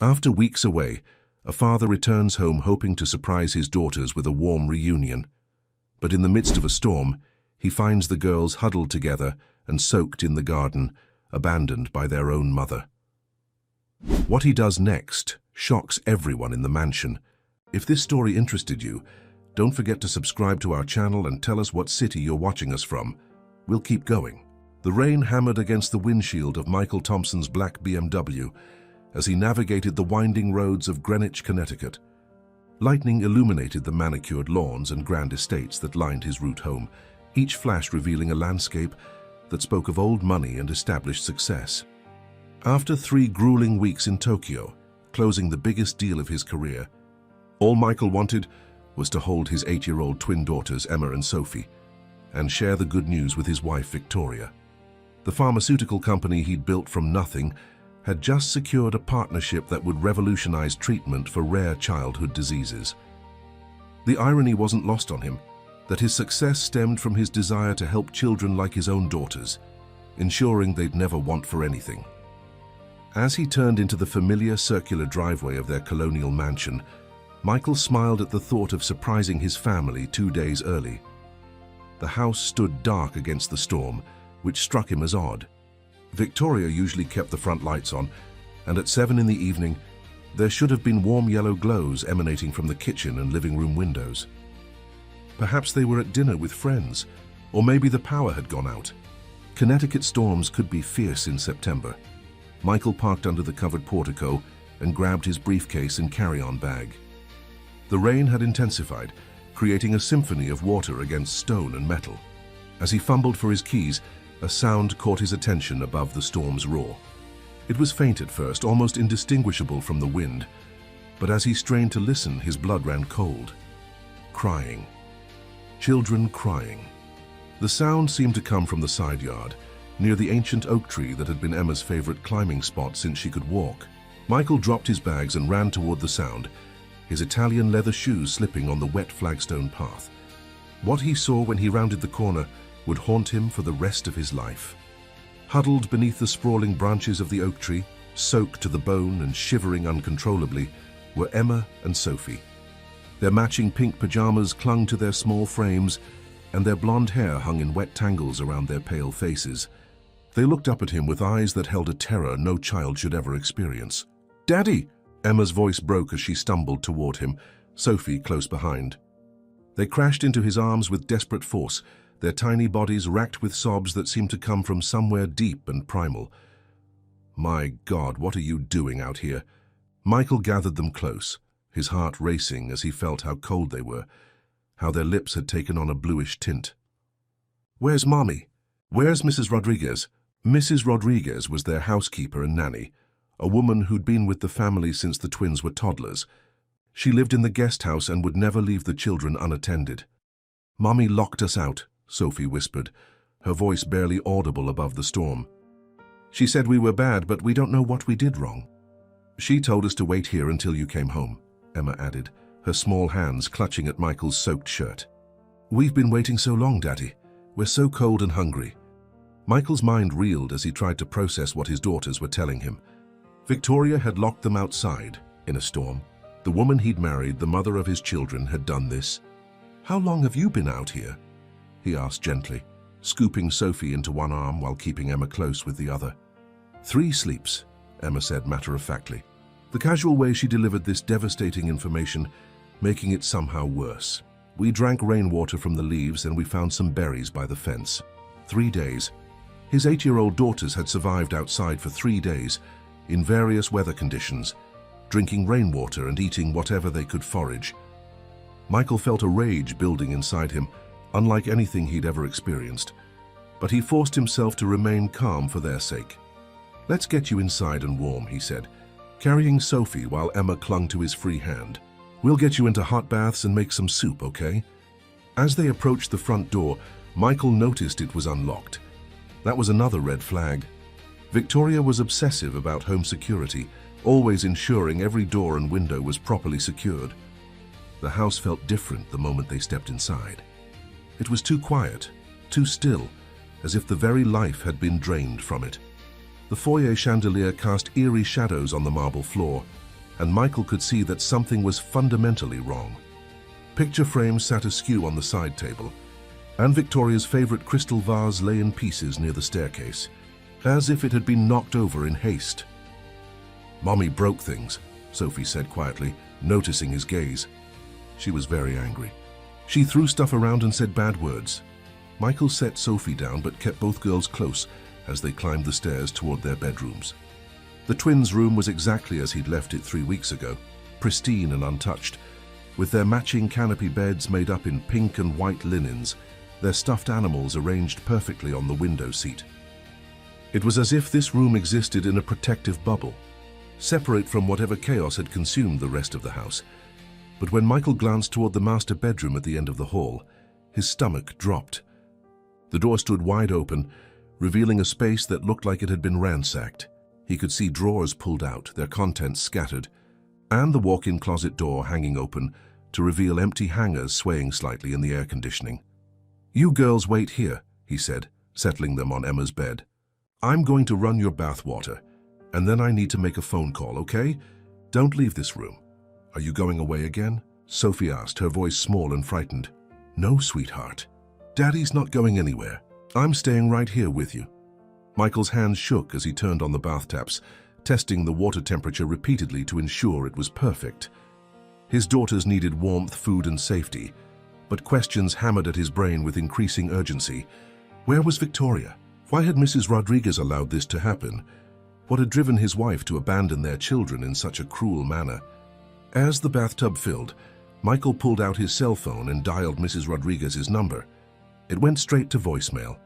After weeks away, a father returns home hoping to surprise his daughters with a warm reunion. But in the midst of a storm, he finds the girls huddled together and soaked in the garden, abandoned by their own mother. What he does next shocks everyone in the mansion. If this story interested you, don't forget to subscribe to our channel and tell us what city you're watching us from. We'll keep going. The rain hammered against the windshield of Michael Thompson's black BMW as he navigated the winding roads of Greenwich, Connecticut. Lightning illuminated the manicured lawns and grand estates that lined his route home, each flash revealing a landscape that spoke of old money and established success. After 3 grueling weeks in Tokyo, closing the biggest deal of his career, all Michael wanted was to hold his 8-year-old twin daughters, Emma and Sophie, and share the good news with his wife, Victoria. The pharmaceutical company he'd built from nothing had just secured a partnership that would revolutionize treatment for rare childhood diseases. The irony wasn't lost on him, that his success stemmed from his desire to help children like his own daughters, ensuring they'd never want for anything. As he turned into the familiar circular driveway of their colonial mansion, Michael smiled at the thought of surprising his family 2 days early. The house stood dark against the storm, which struck him as odd. Victoria usually kept the front lights on, and at 7 in the evening, there should have been warm yellow glows emanating from the kitchen and living room windows. Perhaps they were at dinner with friends, or maybe the power had gone out. Connecticut storms could be fierce in September. Michael parked under the covered portico and grabbed his briefcase and carry-on bag. The rain had intensified, creating a symphony of water against stone and metal. As he fumbled for his keys, a sound caught his attention above the storm's roar. It was faint at first, almost indistinguishable from the wind, but as he strained to listen, his blood ran cold. Crying. Children crying. The sound seemed to come from the side yard, near the ancient oak tree that had been Emma's favorite climbing spot since she could walk. Michael dropped his bags and ran toward the sound, his Italian leather shoes slipping on the wet flagstone path. What he saw when he rounded the corner would haunt him for the rest of his life. Huddled beneath the sprawling branches of the oak tree, soaked to the bone and shivering uncontrollably, were Emma and Sophie. Their matching pink pajamas clung to their small frames, and their blonde hair hung in wet tangles around their pale faces. They looked up at him with eyes that held a terror no child should ever experience. "Daddy!" Emma's voice broke as she stumbled toward him, Sophie close behind. They crashed into his arms with desperate force, their tiny bodies racked with sobs that seemed to come from somewhere deep and primal. "My God, what are you doing out here?" Michael gathered them close, his heart racing as he felt how cold they were, how their lips had taken on a bluish tint. "Where's Mommy? Where's Mrs. Rodriguez?" Mrs. Rodriguez was their housekeeper and nanny, a woman who'd been with the family since the twins were toddlers. She lived in the guest house and would never leave the children unattended. "Mommy locked us out," Sophie whispered, her voice barely audible above the storm. "She said we were bad, but we don't know what we did wrong." "She told us to wait here until you came home," Emma added, her small hands clutching at Michael's soaked shirt. "We've been waiting so long, Daddy. We're so cold and hungry." Michael's mind reeled as he tried to process what his daughters were telling him. Victoria had locked them outside, in a storm. The woman he'd married, the mother of his children, had done this. "How long have you been out here?" he asked gently, scooping Sophie into one arm while keeping Emma close with the other. "3 sleeps, Emma said matter-of-factly, the casual way she delivered this devastating information, making it somehow worse. "We drank rainwater from the leaves and we found some berries by the fence. 3 days. His 8-year-old daughters had survived outside for 3 days, in various weather conditions, drinking rainwater and eating whatever they could forage." Michael felt a rage building inside him, unlike anything he'd ever experienced. But he forced himself to remain calm for their sake. "Let's get you inside and warm," he said, carrying Sophie while Emma clung to his free hand. "We'll get you into hot baths and make some soup, okay?" As they approached the front door, Michael noticed it was unlocked. That was another red flag. Victoria was obsessive about home security, always ensuring every door and window was properly secured. The house felt different the moment they stepped inside. It was too quiet, too still, as if the very life had been drained from it. The foyer chandelier cast eerie shadows on the marble floor, and Michael could see that something was fundamentally wrong. Picture frames sat askew on the side table, and Victoria's favorite crystal vase lay in pieces near the staircase, as if it had been knocked over in haste. "Mommy broke things," Sophie said quietly, noticing his gaze. She was very angry. She threw stuff around and said bad words. Michael set Sophie down but kept both girls close as they climbed the stairs toward their bedrooms. The twins' room was exactly as he'd left it 3 weeks ago, pristine and untouched, with their matching canopy beds made up in pink and white linens, their stuffed animals arranged perfectly on the window seat. It was as if this room existed in a protective bubble, separate from whatever chaos had consumed the rest of the house. But when Michael glanced toward the master bedroom at the end of the hall, his stomach dropped. The door stood wide open, revealing a space that looked like it had been ransacked. He could see drawers pulled out, their contents scattered, and the walk-in closet door hanging open to reveal empty hangers swaying slightly in the air conditioning. "You girls wait here," he said, settling them on Emma's bed. "I'm going to run your bath water, and then I need to make a phone call, okay? Don't leave this room." "Are you going away again?" Sophie asked, her voice small and frightened. "No, sweetheart. Daddy's not going anywhere. I'm staying right here with you." Michael's hands shook as he turned on the bath taps, testing the water temperature repeatedly to ensure it was perfect. His daughters needed warmth, food, and safety, but questions hammered at his brain with increasing urgency. Where was Victoria? Why had Mrs. Rodriguez allowed this to happen? What had driven his wife to abandon their children in such a cruel manner? As the bathtub filled, Michael pulled out his cell phone and dialed Mrs. Rodriguez's number. It went straight to voicemail,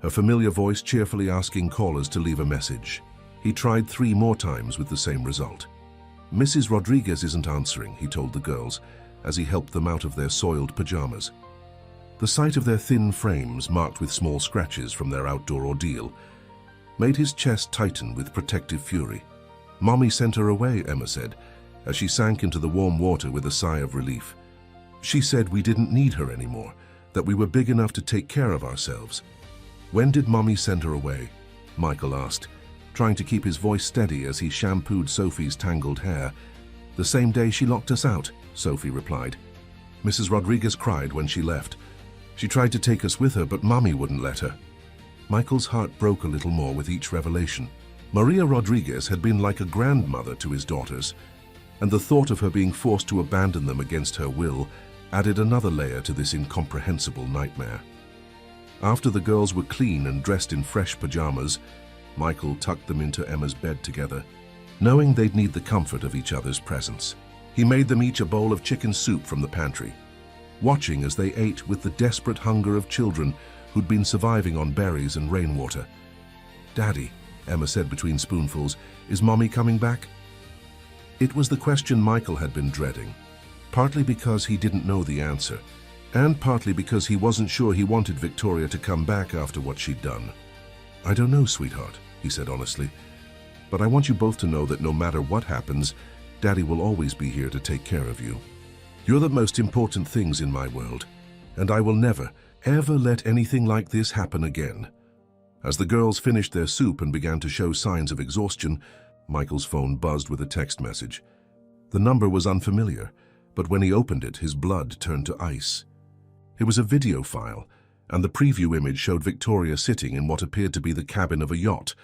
her familiar voice cheerfully asking callers to leave a message. He tried 3 more times with the same result. "Mrs. Rodriguez isn't answering," he told the girls as he helped them out of their soiled pajamas. The sight of their thin frames, marked with small scratches from their outdoor ordeal, made his chest tighten with protective fury. "Mommy sent her away," Emma said, as she sank into the warm water with a sigh of relief. "She said we didn't need her anymore, that we were big enough to take care of ourselves." "When did Mommy send her away?" Michael asked, trying to keep his voice steady as he shampooed Sophie's tangled hair. "The same day she locked us out," Sophie replied. "Mrs. Rodriguez cried when she left. She tried to take us with her, but Mommy wouldn't let her." Michael's heart broke a little more with each revelation. Maria Rodriguez had been like a grandmother to his daughters, and the thought of her being forced to abandon them against her will added another layer to this incomprehensible nightmare. After the girls were clean and dressed in fresh pajamas, Michael tucked them into Emma's bed together, knowing they'd need the comfort of each other's presence. He made them each a bowl of chicken soup from the pantry, watching as they ate with the desperate hunger of children who'd been surviving on berries and rainwater. "Daddy," Emma said between spoonfuls, "is Mommy coming back?" It was the question Michael had been dreading, partly because he didn't know the answer, and partly because he wasn't sure he wanted Victoria to come back after what she'd done. "I don't know, sweetheart," he said honestly, "but I want you both to know that no matter what happens, Daddy will always be here to take care of you. You're the most important things in my world, and I will never, ever let anything like this happen again." As the girls finished their soup and began to show signs of exhaustion, Michael's phone buzzed with a text message. The number was unfamiliar, but when he opened it, his blood turned to ice. It was a video file, and the preview image showed Victoria sitting in what appeared to be the cabin of a yacht,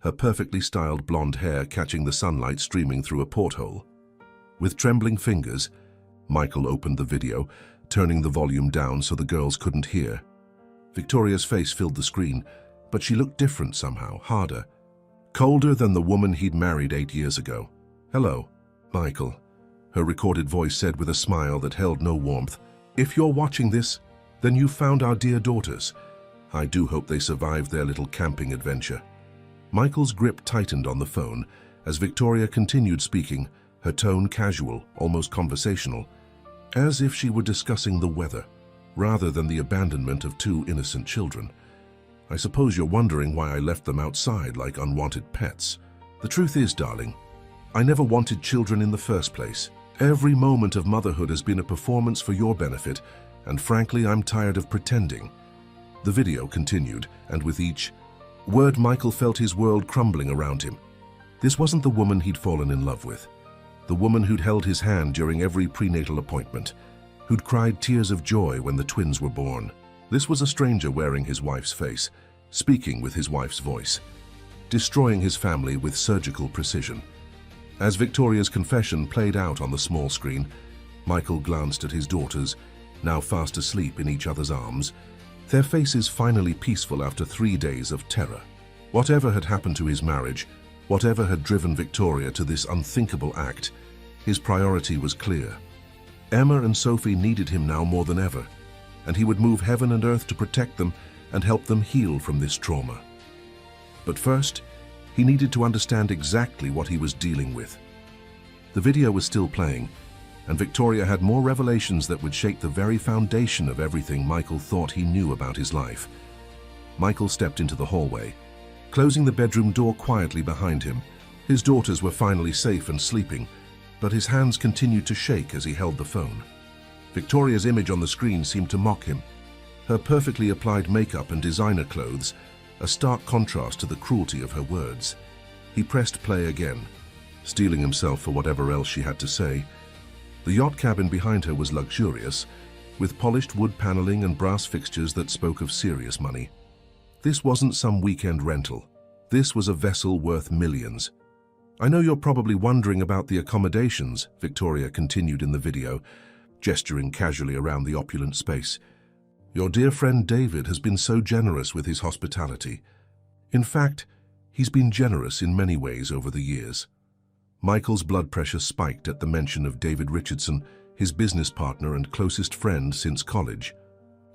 her perfectly styled blonde hair catching the sunlight streaming through a porthole. With trembling fingers, Michael opened the video, turning the volume down so the girls couldn't hear. Victoria's face filled the screen, but she looked different somehow, harder, colder than the woman he'd married 8 years ago. "Hello, Michael," her recorded voice said with a smile that held no warmth. "If you're watching this, then you've found our dear daughters. I do hope they survived their little camping adventure." Michael's grip tightened on the phone as Victoria continued speaking, her tone casual, almost conversational, as if she were discussing the weather, rather than the abandonment of 2 innocent children. "I suppose you're wondering why I left them outside like unwanted pets. The truth is, darling, I never wanted children in the first place. Every moment of motherhood has been a performance for your benefit, and frankly, I'm tired of pretending." The video continued, and with each word, Michael felt his world crumbling around him. This wasn't the woman he'd fallen in love with. the woman who'd held his hand during every prenatal appointment, who'd cried tears of joy when the twins were born. This was a stranger wearing his wife's face, speaking with his wife's voice, destroying his family with surgical precision. As Victoria's confession played out on the small screen, Michael glanced at his daughters, now fast asleep in each other's arms, their faces finally peaceful after 3 days of terror. Whatever had happened to his marriage, whatever had driven Victoria to this unthinkable act, his priority was clear. Emma and Sophie needed him now more than ever, and he would move heaven and earth to protect them and help them heal from this trauma. But first, he needed to understand exactly what he was dealing with. The video was still playing, and Victoria had more revelations that would shake the very foundation of everything Michael thought he knew about his life. Michael stepped into the hallway, closing the bedroom door quietly behind him. His daughters were finally safe and sleeping, but his hands continued to shake as he held the phone. Victoria's image on the screen seemed to mock him. Her perfectly applied makeup and designer clothes, a stark contrast to the cruelty of her words. He pressed play again, steeling himself for whatever else she had to say. The yacht cabin behind her was luxurious, with polished wood paneling and brass fixtures that spoke of serious money. This wasn't some weekend rental. This was a vessel worth millions. "I know you're probably wondering about the accommodations," Victoria continued in the video, gesturing casually around the opulent space. "Your dear friend David has been so generous with his hospitality. In fact, he's been generous in many ways over the years." Michael's blood pressure spiked at the mention of David Richardson, his business partner and closest friend since college.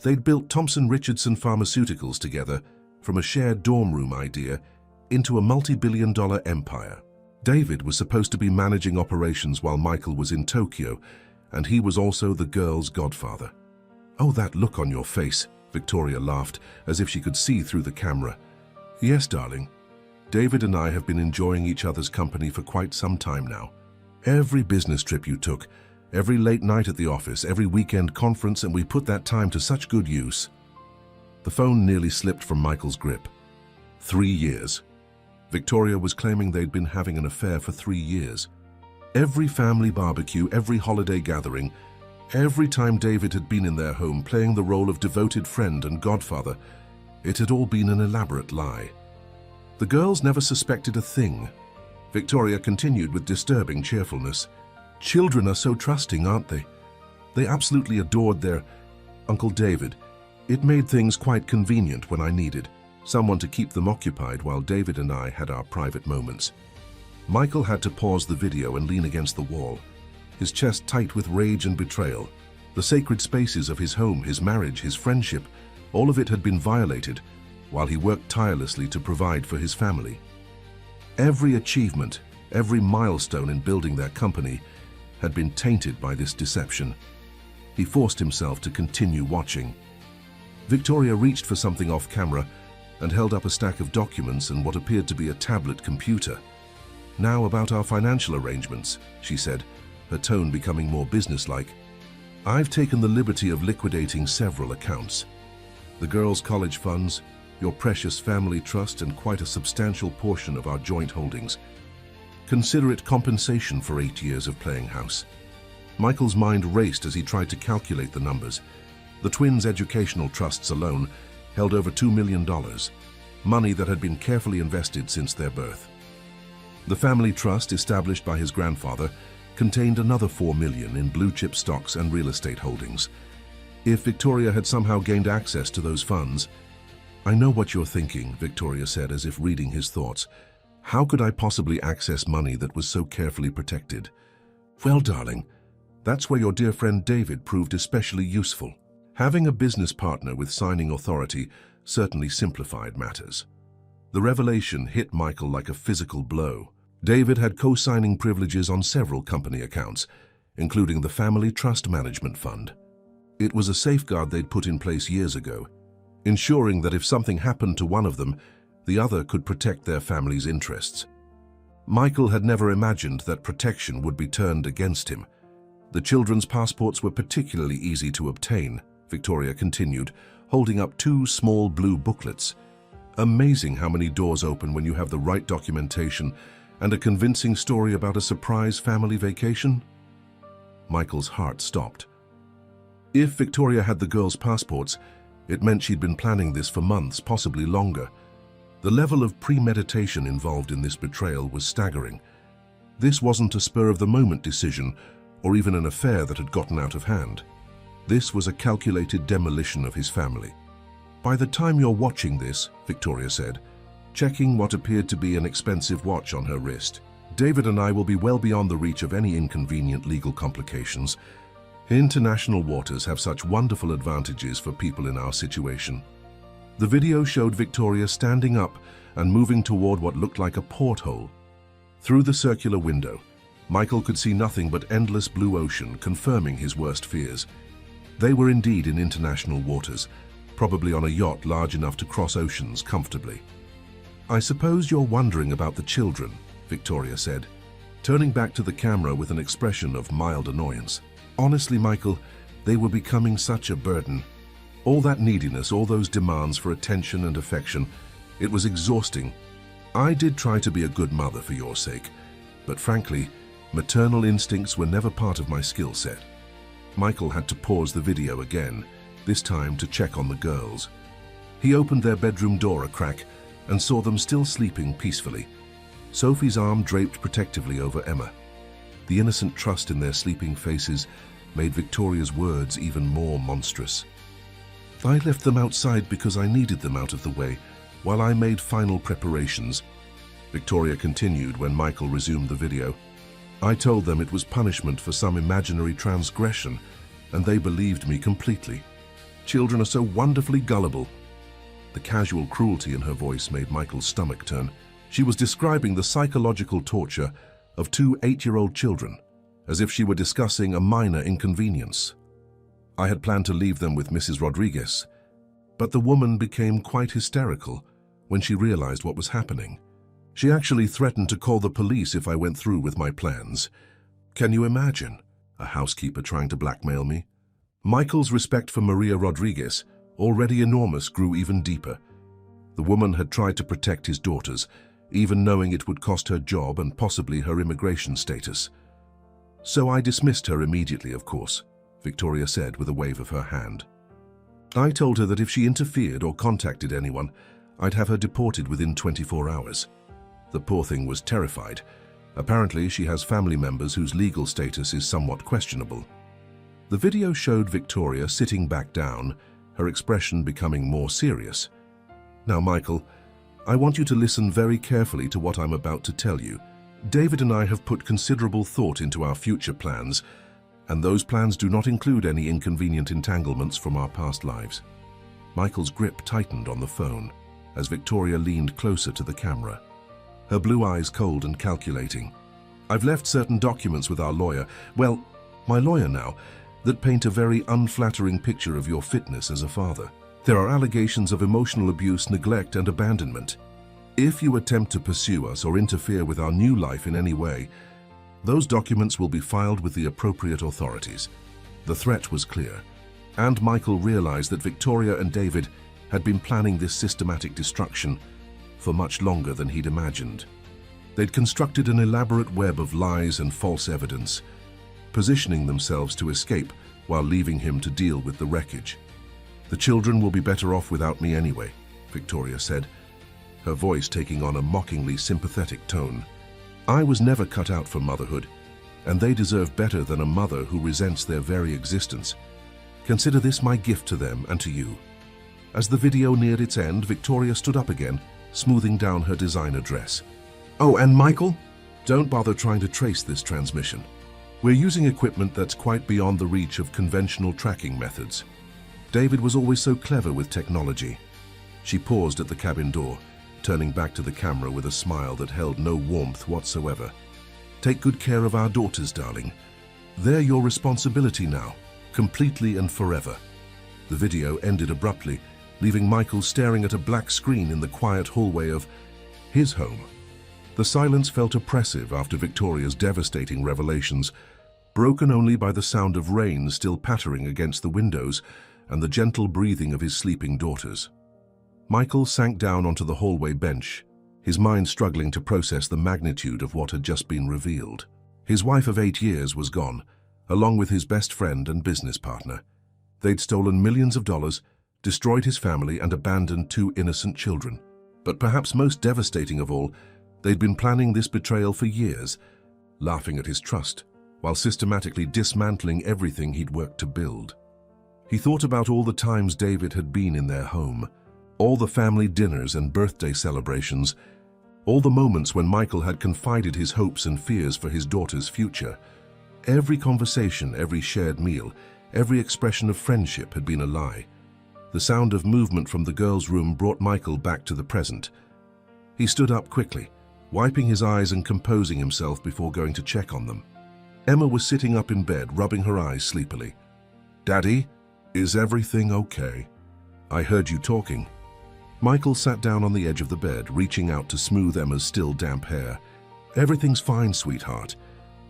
They'd built Thompson Richardson Pharmaceuticals together, from a shared dorm room idea into a multi-billion-dollar empire. David was supposed to be managing operations while Michael was in Tokyo, and he was also the girl's godfather. "Oh, that look on your face," Victoria laughed, as if she could see through the camera. "Yes, darling. David and I have been enjoying each other's company for quite some time now. Every business trip you took, every late night at the office, every weekend conference, and we put that time to such good use." The phone nearly slipped from Michael's grip. 3 years. Victoria was claiming they'd been having an affair for 3 years. Every family barbecue, every holiday gathering, every time David had been in their home playing the role of devoted friend and godfather, it had all been an elaborate lie. The girls never suspected a thing. Victoria continued with disturbing cheerfulness. "Children are so trusting, aren't they? They absolutely adored their Uncle David. It made things quite convenient when I needed someone to keep them occupied while David and I had our private moments." Michael had to pause the video and lean against the wall, his chest tight with rage and betrayal. The sacred spaces of his home, his marriage, his friendship, all of it had been violated while he worked tirelessly to provide for his family. Every achievement, every milestone in building their company had been tainted by this deception. He forced himself to continue watching. Victoria reached for something off camera and held up a stack of documents and what appeared to be a tablet computer. "Now about our financial arrangements," she said, her tone becoming more businesslike. "I've taken the liberty of liquidating several accounts. The girls' college funds, your precious family trust, and quite a substantial portion of our joint holdings. Consider it compensation for 8 years of playing house." Michael's mind raced as he tried to calculate the numbers. The twins' educational trusts alone held over $2 million, money that had been carefully invested since their birth. The family trust, established by his grandfather, contained another $4 million in blue-chip stocks and real estate holdings. If Victoria had somehow gained access to those funds— "I know what you're thinking," Victoria said, as if reading his thoughts. "How could I possibly access money that was so carefully protected?" "Well, darling, that's where your dear friend David proved especially useful. Having a business partner with signing authority certainly simplified matters." The revelation hit Michael like a physical blow. David had co-signing privileges on several company accounts, including the Family Trust Management Fund. It was a safeguard they'd put in place years ago, ensuring that if something happened to one of them, the other could protect their family's interests. Michael had never imagined that protection would be turned against him. The children's passports were particularly easy to obtain, Victoria continued, holding up 2 small blue booklets. "Amazing how many doors open when you have the right documentation And a convincing story about a surprise family vacation? Michael's heart stopped. If Victoria had the girls' passports, it meant she'd been planning this for months, possibly longer. The level of premeditation involved in this betrayal was staggering. This wasn't a spur-of-the-moment decision, or even an affair that had gotten out of hand. This was a calculated demolition of his family. "By the time you're watching this," Victoria said, checking what appeared to be an expensive watch on her wrist, "David and I will be well beyond the reach of any inconvenient legal complications. International waters have such wonderful advantages for people in our situation." The video showed Victoria standing up and moving toward what looked like a porthole. Through the circular window, Michael could see nothing but endless blue ocean, confirming his worst fears. They were indeed in international waters, probably on a yacht large enough to cross oceans comfortably. "I suppose you're wondering about the children," Victoria said, turning back to the camera with an expression of mild annoyance. "Honestly, Michael, they were becoming such a burden. All that neediness, all those demands for attention and affection, it was exhausting. I did try to be a good mother for your sake, but frankly, maternal instincts were never part of my skill set." Michael had to pause the video again, this time to check on the girls. He opened their bedroom door a crack and saw them still sleeping peacefully, Sophie's arm draped protectively over Emma. The innocent trust in their sleeping faces made Victoria's words even more monstrous. "I left them outside because I needed them out of the way, while I made final preparations," Victoria continued when Michael resumed the video. "I told them it was punishment for some imaginary transgression, and they believed me completely. Children are so wonderfully gullible." The casual cruelty in her voice made Michael's stomach turn. She was describing the psychological torture of two 8-year-old children, as if she were discussing a minor inconvenience. "I had planned to leave them with Mrs. Rodriguez, but the woman became quite hysterical when she realized what was happening. She actually threatened to call the police if I went through with my plans. Can you imagine? A housekeeper trying to blackmail me?" Michael's respect for Maria Rodriguez, already enormous, grew even deeper. The woman had tried to protect his daughters, even knowing it would cost her job and possibly her immigration status. "So I dismissed her immediately, of course," Victoria said with a wave of her hand. "I told her that if she interfered or contacted anyone, I'd have her deported within 24 hours. The poor thing was terrified. Apparently, she has family members whose legal status is somewhat questionable." The video showed Victoria sitting back down, her expression becoming more serious. "Now, Michael, I want you to listen very carefully to what I'm about to tell you. David and I have put considerable thought into our future plans, and those plans do not include any inconvenient entanglements from our past lives." Michael's grip tightened on the phone as Victoria leaned closer to the camera, her blue eyes cold and calculating. "I've left certain documents with our lawyer, well, my lawyer now, that paint a very unflattering picture of your fitness as a father. There are allegations of emotional abuse, neglect, and abandonment. If you attempt to pursue us or interfere with our new life in any way, those documents will be filed with the appropriate authorities." The threat was clear, and Michael realized that Victoria and David had been planning this systematic destruction for much longer than he'd imagined. They'd constructed an elaborate web of lies and false evidence, positioning themselves to escape while leaving him to deal with the wreckage. "The children will be better off without me anyway," Victoria said, her voice taking on a mockingly sympathetic tone. "I was never cut out for motherhood, and they deserve better than a mother who resents their very existence. Consider this my gift to them and to you." As the video neared its end, Victoria stood up again, smoothing down her designer dress. "Oh, and Michael, don't bother trying to trace this transmission. We're using equipment that's quite beyond the reach of conventional tracking methods. David was always so clever with technology." She paused at the cabin door, turning back to the camera with a smile that held no warmth whatsoever. "Take good care of our daughters, darling. They're your responsibility now, completely and forever." The video ended abruptly, leaving Michael staring at a black screen in the quiet hallway of his home. The silence felt oppressive after Victoria's devastating revelations, broken only by the sound of rain still pattering against the windows and the gentle breathing of his sleeping daughters. Michael sank down onto the hallway bench, his mind struggling to process the magnitude of what had just been revealed. His wife of 8 years was gone, along with his best friend and business partner. They'd stolen millions of dollars, destroyed his family, and abandoned 2 innocent children. But perhaps most devastating of all, they'd been planning this betrayal for years, laughing at his trust, while systematically dismantling everything he'd worked to build. He thought about all the times David had been in their home, all the family dinners and birthday celebrations, all the moments when Michael had confided his hopes and fears for his daughter's future. Every conversation, every shared meal, every expression of friendship had been a lie. The sound of movement from the girls' room brought Michael back to the present. He stood up quickly, wiping his eyes and composing himself before going to check on them. Emma was sitting up in bed, rubbing her eyes sleepily. "Daddy, is everything okay? I heard you talking." Michael sat down on the edge of the bed, reaching out to smooth Emma's still damp hair. "Everything's fine, sweetheart.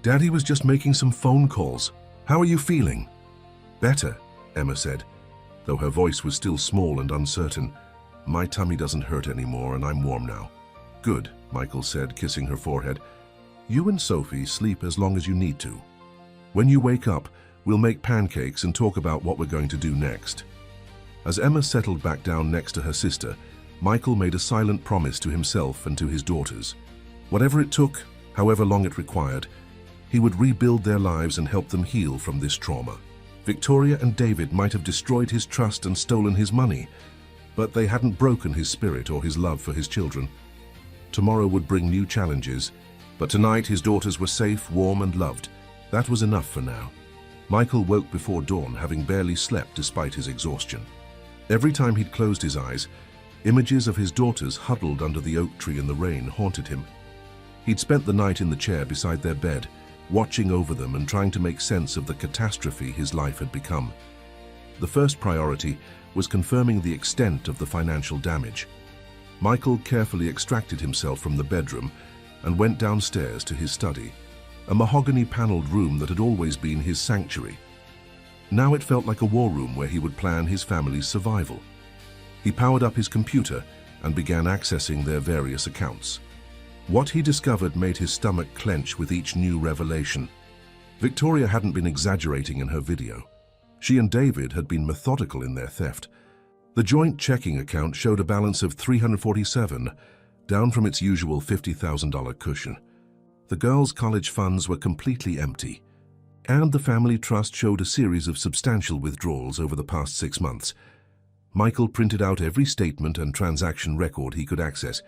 Daddy was just making some phone calls. How are you feeling?" "Better," Emma said, though her voice was still small and uncertain. "My tummy doesn't hurt anymore and I'm warm now." "Good," Michael said, kissing her forehead. "You and Sophie sleep as long as you need to. When you wake up, we'll make pancakes and talk about what we're going to do next." As Emma settled back down next to her sister, Michael made a silent promise to himself and to his daughters. Whatever it took, however long it required, he would rebuild their lives and help them heal from this trauma. Victoria and David might have destroyed his trust and stolen his money, but they hadn't broken his spirit or his love for his children. Tomorrow would bring new challenges, but tonight his daughters were safe, warm, and loved. That was enough for now. Michael woke before dawn, having barely slept despite his exhaustion. Every time he'd closed his eyes, images of his daughters huddled under the oak tree in the rain haunted him. He'd spent the night in the chair beside their bed, watching over them and trying to make sense of the catastrophe his life had become. The first priority was confirming the extent of the financial damage. Michael carefully extracted himself from the bedroom and went downstairs to his study, a mahogany-paneled room that had always been his sanctuary. Now it felt like a war room where he would plan his family's survival. He powered up his computer and began accessing their various accounts. What he discovered made his stomach clench with each new revelation. Victoria hadn't been exaggerating in her video. She and David had been methodical in their theft. The joint checking account showed a balance of $347, down from its usual $50,000 cushion. The girls' college funds were completely empty, and the family trust showed a series of substantial withdrawals over the past 6 months. Michael printed out every statement and transaction record he could access,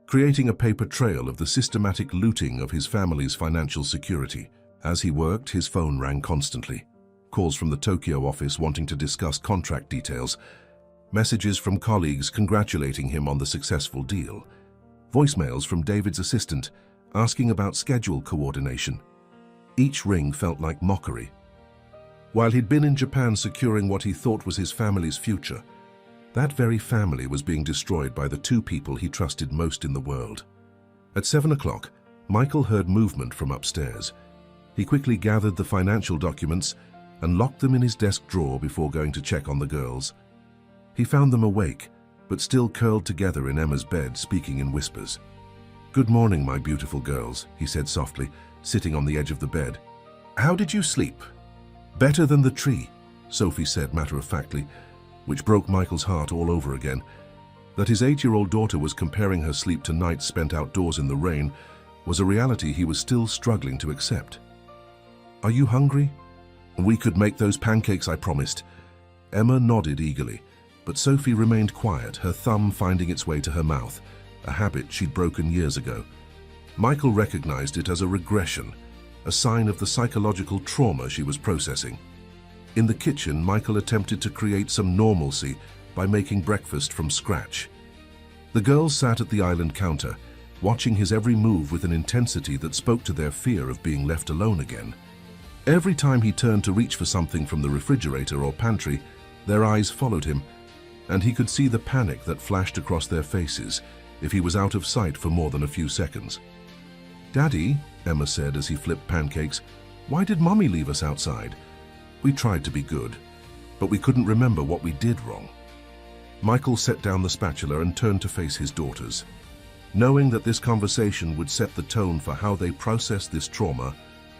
creating a paper trail of the systematic looting of his family's financial security. As he worked, his phone rang constantly. Calls from the Tokyo office wanting to discuss contract details, messages from colleagues congratulating him on the successful deal, voicemails from David's assistant asking about schedule coordination. Each ring felt like mockery. While he'd been in Japan securing what he thought was his family's future, that very family was being destroyed by the 2 people he trusted most in the world. At 7 o'clock, Michael heard movement from upstairs. He quickly gathered the financial documents and locked them in his desk drawer before going to check on the girls. He found them awake, but still curled together in Emma's bed, speaking in whispers. "Good morning, my beautiful girls," he said softly, sitting on the edge of the bed. "How did you sleep?" "Better than the tree," Sophie said matter-of-factly, which broke Michael's heart all over again. That his 8-year-old daughter was comparing her sleep to nights spent outdoors in the rain was a reality he was still struggling to accept. "Are you hungry? We could make those pancakes I promised." Emma nodded eagerly, but Sophie remained quiet, her thumb finding its way to her mouth, a habit she'd broken years ago. Michael recognized it as a regression, a sign of the psychological trauma she was processing. In the kitchen, Michael attempted to create some normalcy by making breakfast from scratch. The girls sat at the island counter, watching his every move with an intensity that spoke to their fear of being left alone again. Every time he turned to reach for something from the refrigerator or pantry, their eyes followed him, and he could see the panic that flashed across their faces if he was out of sight for more than a few seconds. "Daddy," Emma said as he flipped pancakes, "why did Mommy leave us outside? We tried to be good, but we couldn't remember what we did wrong." Michael set down the spatula and turned to face his daughters. knowing that this conversation would set the tone for how they process this trauma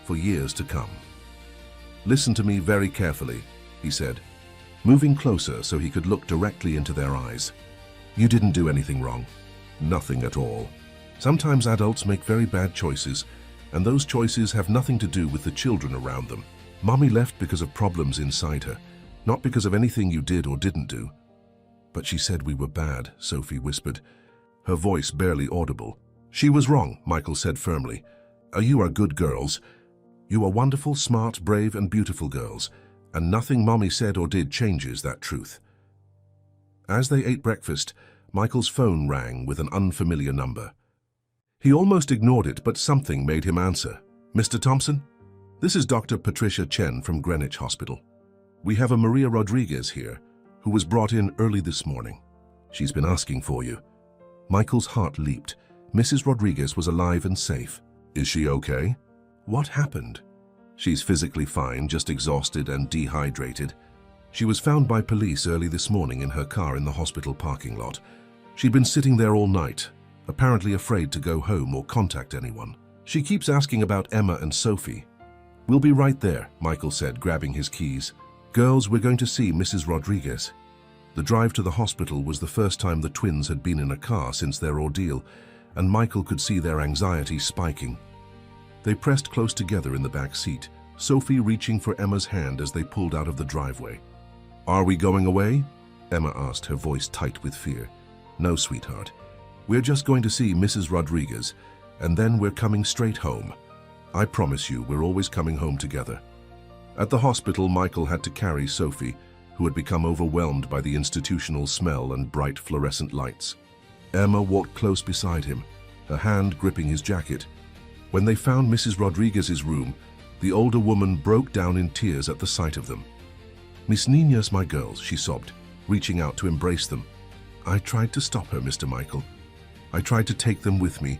for years to come. "Listen to me very carefully," he said, moving closer so he could look directly into their eyes. "You didn't do anything wrong. Nothing at all. Sometimes adults make very bad choices, and those choices have nothing to do with the children around them. Mommy left because of problems inside her, not because of anything you did or didn't do." "But she said we were bad," Sophie whispered, her voice barely audible. "She was wrong," Michael said firmly. "You are good girls. You are wonderful, smart, brave, and beautiful girls, and nothing Mommy said or did changes that truth." As they ate breakfast, Michael's phone rang with an unfamiliar number. He almost ignored it, but something made him answer. "Mr. Thompson? This is Dr. Patricia Chen from Greenwich Hospital. We have a Maria Rodriguez here, who was brought in early this morning. She's been asking for you." Michael's heart leaped. Mrs. Rodriguez was alive and safe. "Is she okay?" "What happened?" "She's physically fine, just exhausted and dehydrated. She was found by police early this morning in her car in the hospital parking lot. She'd been sitting there all night, apparently afraid to go home or contact anyone. She keeps asking about Emma and Sophie." "We'll be right there," Michael said, grabbing his keys. "Girls, we're going to see Mrs. Rodriguez." The drive to the hospital was the first time the twins had been in a car since their ordeal, and Michael could see their anxiety spiking. They pressed close together in the back seat, Sophie reaching for Emma's hand as they pulled out of the driveway. "Are we going away?" Emma asked, her voice tight with fear. "No, sweetheart. We're just going to see Mrs. Rodriguez, and then we're coming straight home. I promise you, we're always coming home together." At the hospital, Michael had to carry Sophie, who had become overwhelmed by the institutional smell and bright fluorescent lights. Emma walked close beside him, her hand gripping his jacket. When they found Mrs. Rodriguez's room, the older woman broke down in tears at the sight of them. "Miss Niñas, my girls," she sobbed, reaching out to embrace them. "I tried to stop her, Mr. Michael. I tried to take them with me,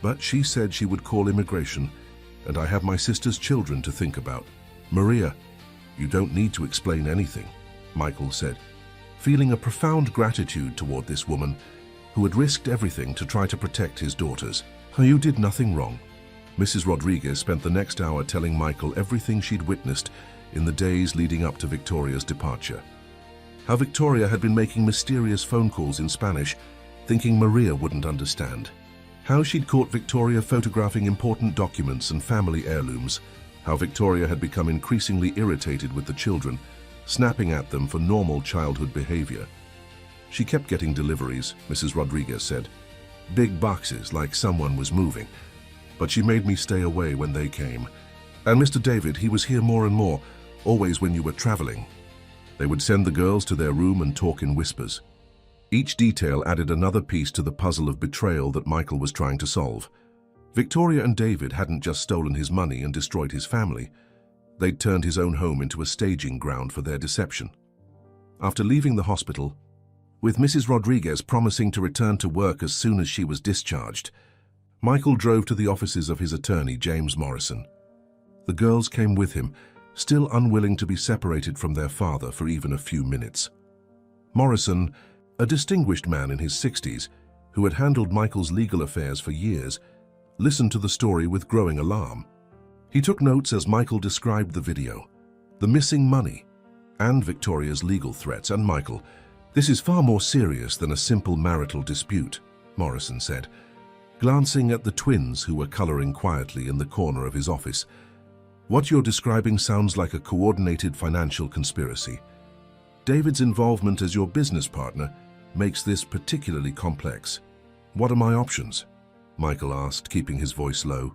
but she said she would call immigration, and I have my sister's children to think about." "Maria, you don't need to explain anything," Michael said, feeling a profound gratitude toward this woman who had risked everything to try to protect his daughters. "You did nothing wrong." Mrs. Rodriguez spent the next hour telling Michael everything she'd witnessed in the days leading up to Victoria's departure. How Victoria had been making mysterious phone calls in Spanish, thinking Maria wouldn't understand. How she'd caught Victoria photographing important documents and family heirlooms. How Victoria had become increasingly irritated with the children, snapping at them for normal childhood behavior. She kept getting deliveries, Mrs. Rodriguez said. Big boxes, like someone was moving. But she made me stay away when they came. And Mr. David, he was here more and more, always when you were traveling. They would send the girls to their room and talk in whispers. Each detail added another piece to the puzzle of betrayal that Michael was trying to solve. Victoria and David hadn't just stolen his money and destroyed his family. They'd turned his own home into a staging ground for their deception. After leaving the hospital, with Mrs. Rodriguez promising to return to work as soon as she was discharged, Michael drove to the offices of his attorney, James Morrison. The girls came with him, still unwilling to be separated from their father for even a few minutes. Morrison, a distinguished man in his 60s, who had handled Michael's legal affairs for years, listened to the story with growing alarm. He took notes as Michael described the video, the missing money, and Victoria's legal threats. "And Michael, this is far more serious than a simple marital dispute," Morrison said, glancing at the twins who were coloring quietly in the corner of his office. "What you're describing sounds like a coordinated financial conspiracy. David's involvement as your business partner makes this particularly complex. What are my options?" Michael asked, keeping his voice low.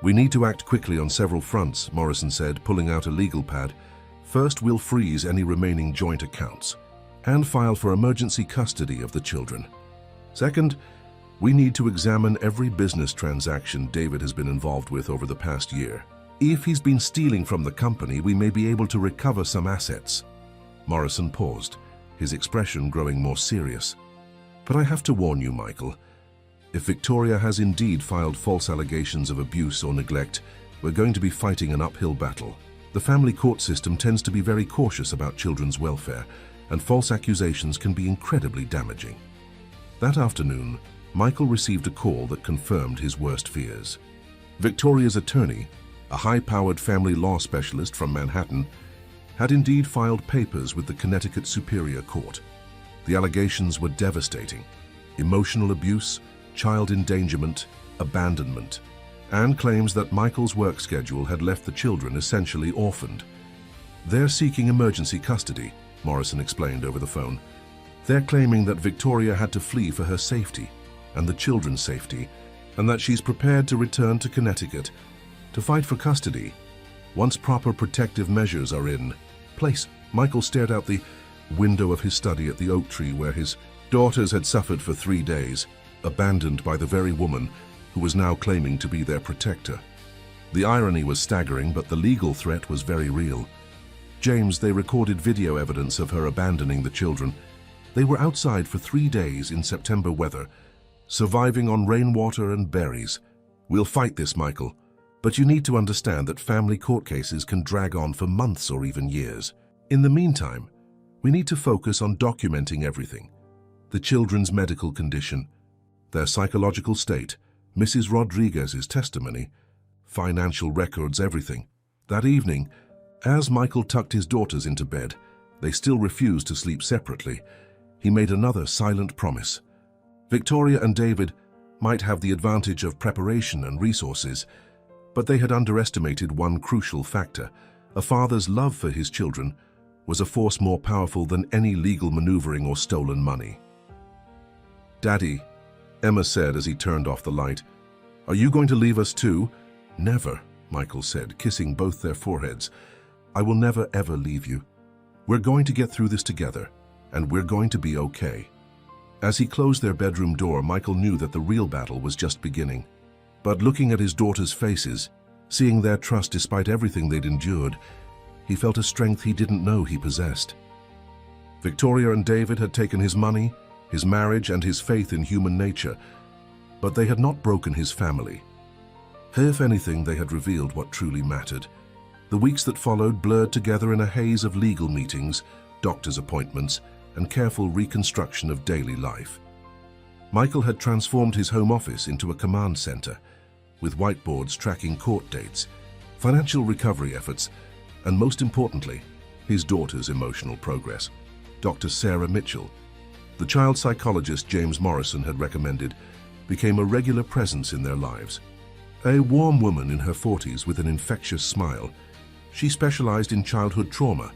"We need to act quickly on several fronts," Morrison said, pulling out a legal pad. "First, we'll freeze any remaining joint accounts and file for emergency custody of the children. Second, we need to examine every business transaction David has been involved with over the past year. If he's been stealing from the company, we may be able to recover some assets." Morrison paused, his expression growing more serious. "But I have to warn you, Michael. If Victoria has indeed filed false allegations of abuse or neglect, we're going to be fighting an uphill battle. The family court system tends to be very cautious about children's welfare, and false accusations can be incredibly damaging." That afternoon, Michael received a call that confirmed his worst fears. Victoria's attorney, a high-powered family law specialist from Manhattan, had indeed filed papers with the Connecticut Superior Court. The allegations were devastating: emotional abuse, child endangerment, abandonment, and claims that Michael's work schedule had left the children essentially orphaned. "They're seeking emergency custody," Morrison explained over the phone. "They're claiming that Victoria had to flee for her safety and the children's safety, and that she's prepared to return to Connecticut to fight for custody once proper protective measures are in place." Michael stared out the window of his study at the oak tree where his daughters had suffered for 3 days, abandoned by the very woman who was now claiming to be their protector. The irony was staggering, but the legal threat was very real. James, they recorded video evidence of her abandoning the children. They were outside for 3 days in September weather, surviving on rainwater and berries. "We'll fight this, Michael, but you need to understand that family court cases can drag on for months or even years. In the meantime, we need to focus on documenting everything: the children's medical condition, their psychological state, Mrs. Rodriguez's testimony, financial records, everything." That evening, as Michael tucked his daughters into bed, they still refused to sleep separately. He made another silent promise. Victoria and David might have the advantage of preparation and resources, but they had underestimated one crucial factor: a father's love for his children was a force more powerful than any legal maneuvering or stolen money. "Daddy," Emma said as he turned off the light, "are you going to leave us too?" "Never," Michael said, kissing both their foreheads. "I will never ever leave you. We're going to get through this together, and we're going to be okay." As he closed their bedroom door, Michael knew that the real battle was just beginning. But looking at his daughters' faces, seeing their trust despite everything they'd endured, he felt a strength he didn't know he possessed. Victoria and David had taken his money, his marriage, and his faith in human nature, but they had not broken his family. If anything, they had revealed what truly mattered. The weeks that followed blurred together in a haze of legal meetings, doctor's appointments, and careful reconstruction of daily life. Michael had transformed his home office into a command center, with whiteboards tracking court dates, financial recovery efforts, and most importantly, his daughter's emotional progress. Dr. Sarah Mitchell, the child psychologist James Morrison had recommended, became a regular presence in their lives. A warm woman in her 40s with an infectious smile, she specialized in childhood trauma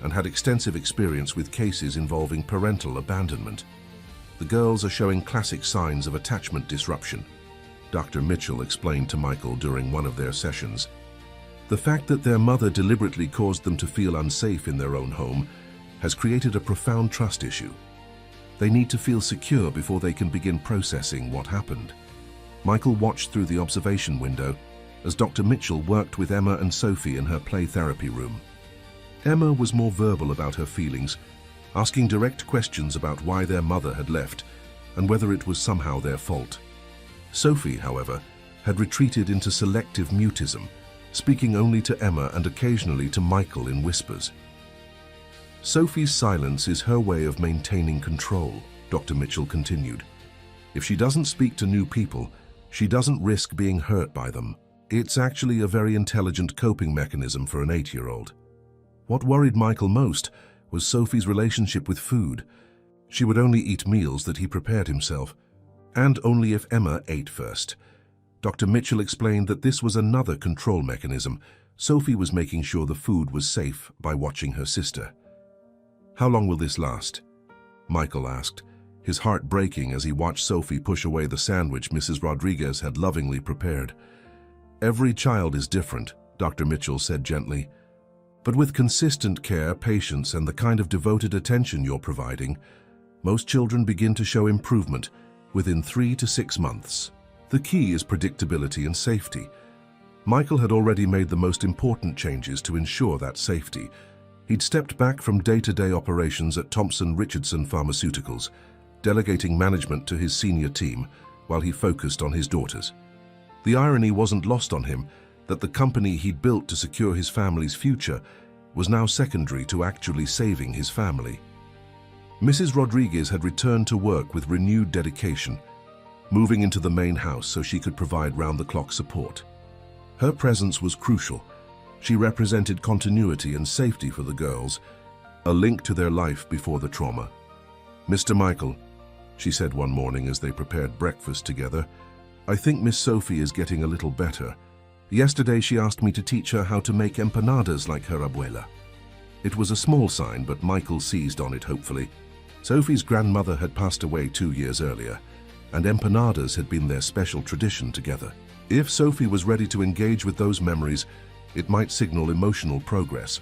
and had extensive experience with cases involving parental abandonment. "The girls are showing classic signs of attachment disruption," Dr. Mitchell explained to Michael during one of their sessions. "The fact that their mother deliberately caused them to feel unsafe in their own home has created a profound trust issue. They need to feel secure before they can begin processing what happened." Michael watched through the observation window as Dr. Mitchell worked with Emma and Sophie in her play therapy room. Emma was more verbal about her feelings, asking direct questions about why their mother had left and whether it was somehow their fault. Sophie, however, had retreated into selective mutism, speaking only to Emma and occasionally to Michael in whispers. "Sophie's silence is her way of maintaining control," Dr. Mitchell continued. "If she doesn't speak to new people, she doesn't risk being hurt by them. It's actually a very intelligent coping mechanism for an 8-year-old. What worried Michael most was Sophie's relationship with food. She would only eat meals that he prepared himself, and only if Emma ate first. Dr. Mitchell explained that this was another control mechanism. Sophie was making sure the food was safe by watching her sister. "How long will this last?" Michael asked, his heart breaking as he watched Sophie push away the sandwich Mrs. Rodriguez had lovingly prepared. "Every child is different," Dr. Mitchell said gently. "But with consistent care, patience, and the kind of devoted attention you're providing, most children begin to show improvement within 3 to 6 months. The key is predictability and safety." Michael had already made the most important changes to ensure that safety. He'd stepped back from day-to-day operations at Thompson Richardson Pharmaceuticals, delegating management to his senior team while he focused on his daughters. The irony wasn't lost on him that the company he'd built to secure his family's future was now secondary to actually saving his family. Mrs. Rodriguez had returned to work with renewed dedication, moving into the main house so she could provide round-the-clock support. Her presence was crucial. She represented continuity and safety for the girls, a link to their life before the trauma. "Mr. Michael," she said one morning as they prepared breakfast together, "I think Miss Sophie is getting a little better. Yesterday she asked me to teach her how to make empanadas like her abuela." It was a small sign, but Michael seized on it hopefully. Sophie's grandmother had passed away 2 years earlier, and empanadas had been their special tradition together. If Sophie was ready to engage with those memories, it might signal emotional progress.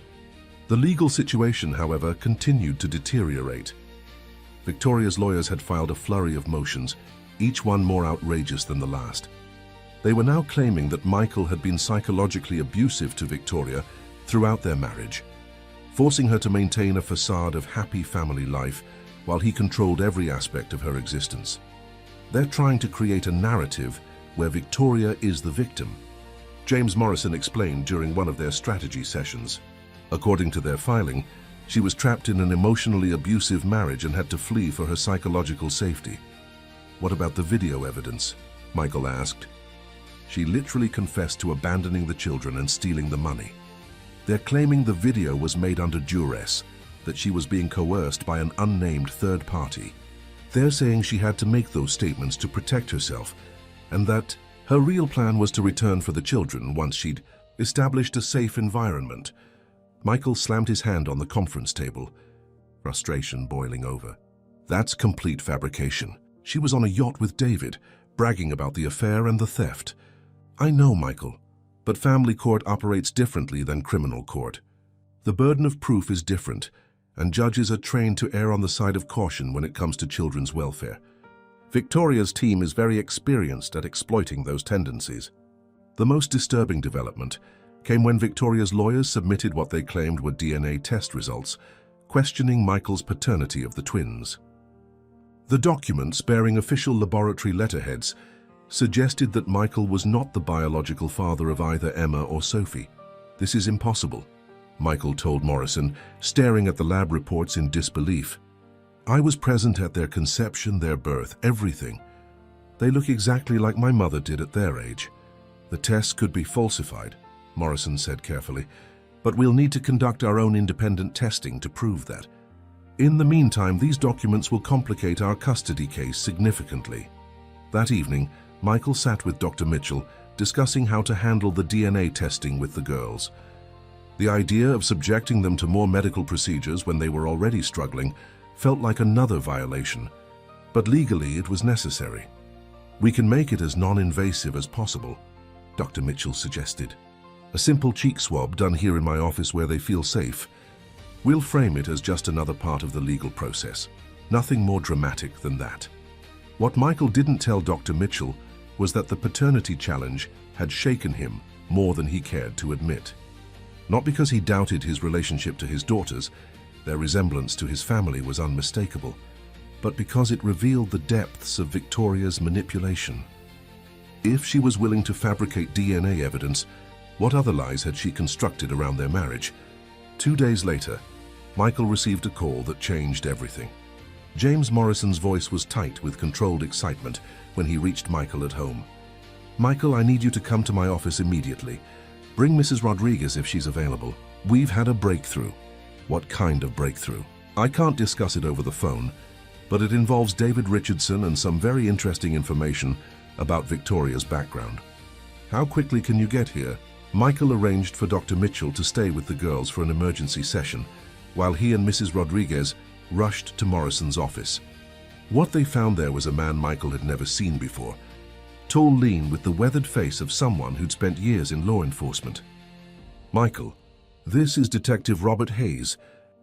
The legal situation, however, continued to deteriorate. Victoria's lawyers had filed a flurry of motions, each one more outrageous than the last. They were now claiming that Michael had been psychologically abusive to Victoria throughout their marriage, forcing her to maintain a facade of happy family life while he controlled every aspect of her existence. They're trying to create a narrative where Victoria is the victim, James Morrison explained during one of their strategy sessions. According to their filing, she was trapped in an emotionally abusive marriage and had to flee for her psychological safety. "What about the video evidence?" Michael asked. "She literally confessed to abandoning the children and stealing the money. They're claiming the video was made under duress, that she was being coerced by an unnamed third party. They're saying she had to make those statements to protect herself, and that her real plan was to return for the children once she'd established a safe environment." Michael slammed his hand on the conference table, frustration boiling over. "That's complete fabrication. She was on a yacht with David, bragging about the affair and the theft." "I know, Michael, but family court operates differently than criminal court. The burden of proof is different, and judges are trained to err on the side of caution when it comes to children's welfare. Victoria's team is very experienced at exploiting those tendencies." The most disturbing development came when Victoria's lawyers submitted what they claimed were DNA test results, questioning Michael's paternity of the twins. The documents, bearing official laboratory letterheads, suggested that Michael was not the biological father of either Emma or Sophie. "This is impossible," Michael told Morrison, staring at the lab reports in disbelief. "I was present at their conception, their birth, everything. They look exactly like my mother did at their age. The tests could be falsified," Morrison said carefully, "but we'll need to conduct our own independent testing to prove that. In the meantime, these documents will complicate our custody case significantly." That evening, Michael sat with Dr. Mitchell, discussing how to handle the DNA testing with the girls. The idea of subjecting them to more medical procedures when they were already struggling felt like another violation, but legally it was necessary. "We can make it as non-invasive as possible," Dr. Mitchell suggested. "A simple cheek swab done here in my office where they feel safe. We'll frame it as just another part of the legal process. Nothing more dramatic than that." What Michael didn't tell Dr. Mitchell was that the paternity challenge had shaken him more than he cared to admit. Not because he doubted his relationship to his daughters, their resemblance to his family was unmistakable, but because it revealed the depths of Victoria's manipulation. If she was willing to fabricate DNA evidence, what other lies had she constructed around their marriage? 2 days later, Michael received a call that changed everything. James Morrison's voice was tight with controlled excitement when he reached Michael at home. "Michael, I need you to come to my office immediately. Bring Mrs. Rodriguez if she's available. We've had a breakthrough." "What kind of breakthrough?" "I can't discuss it over the phone, but it involves David Richardson and some very interesting information about Victoria's background." "How quickly can you get here?" Michael arranged for Dr. Mitchell to stay with the girls for an emergency session, while he and Mrs. Rodriguez rushed to Morrison's office. What they found there was a man Michael had never seen before, tall, lean, with the weathered face of someone who'd spent years in law enforcement. "Michael, this is Detective Robert Hayes,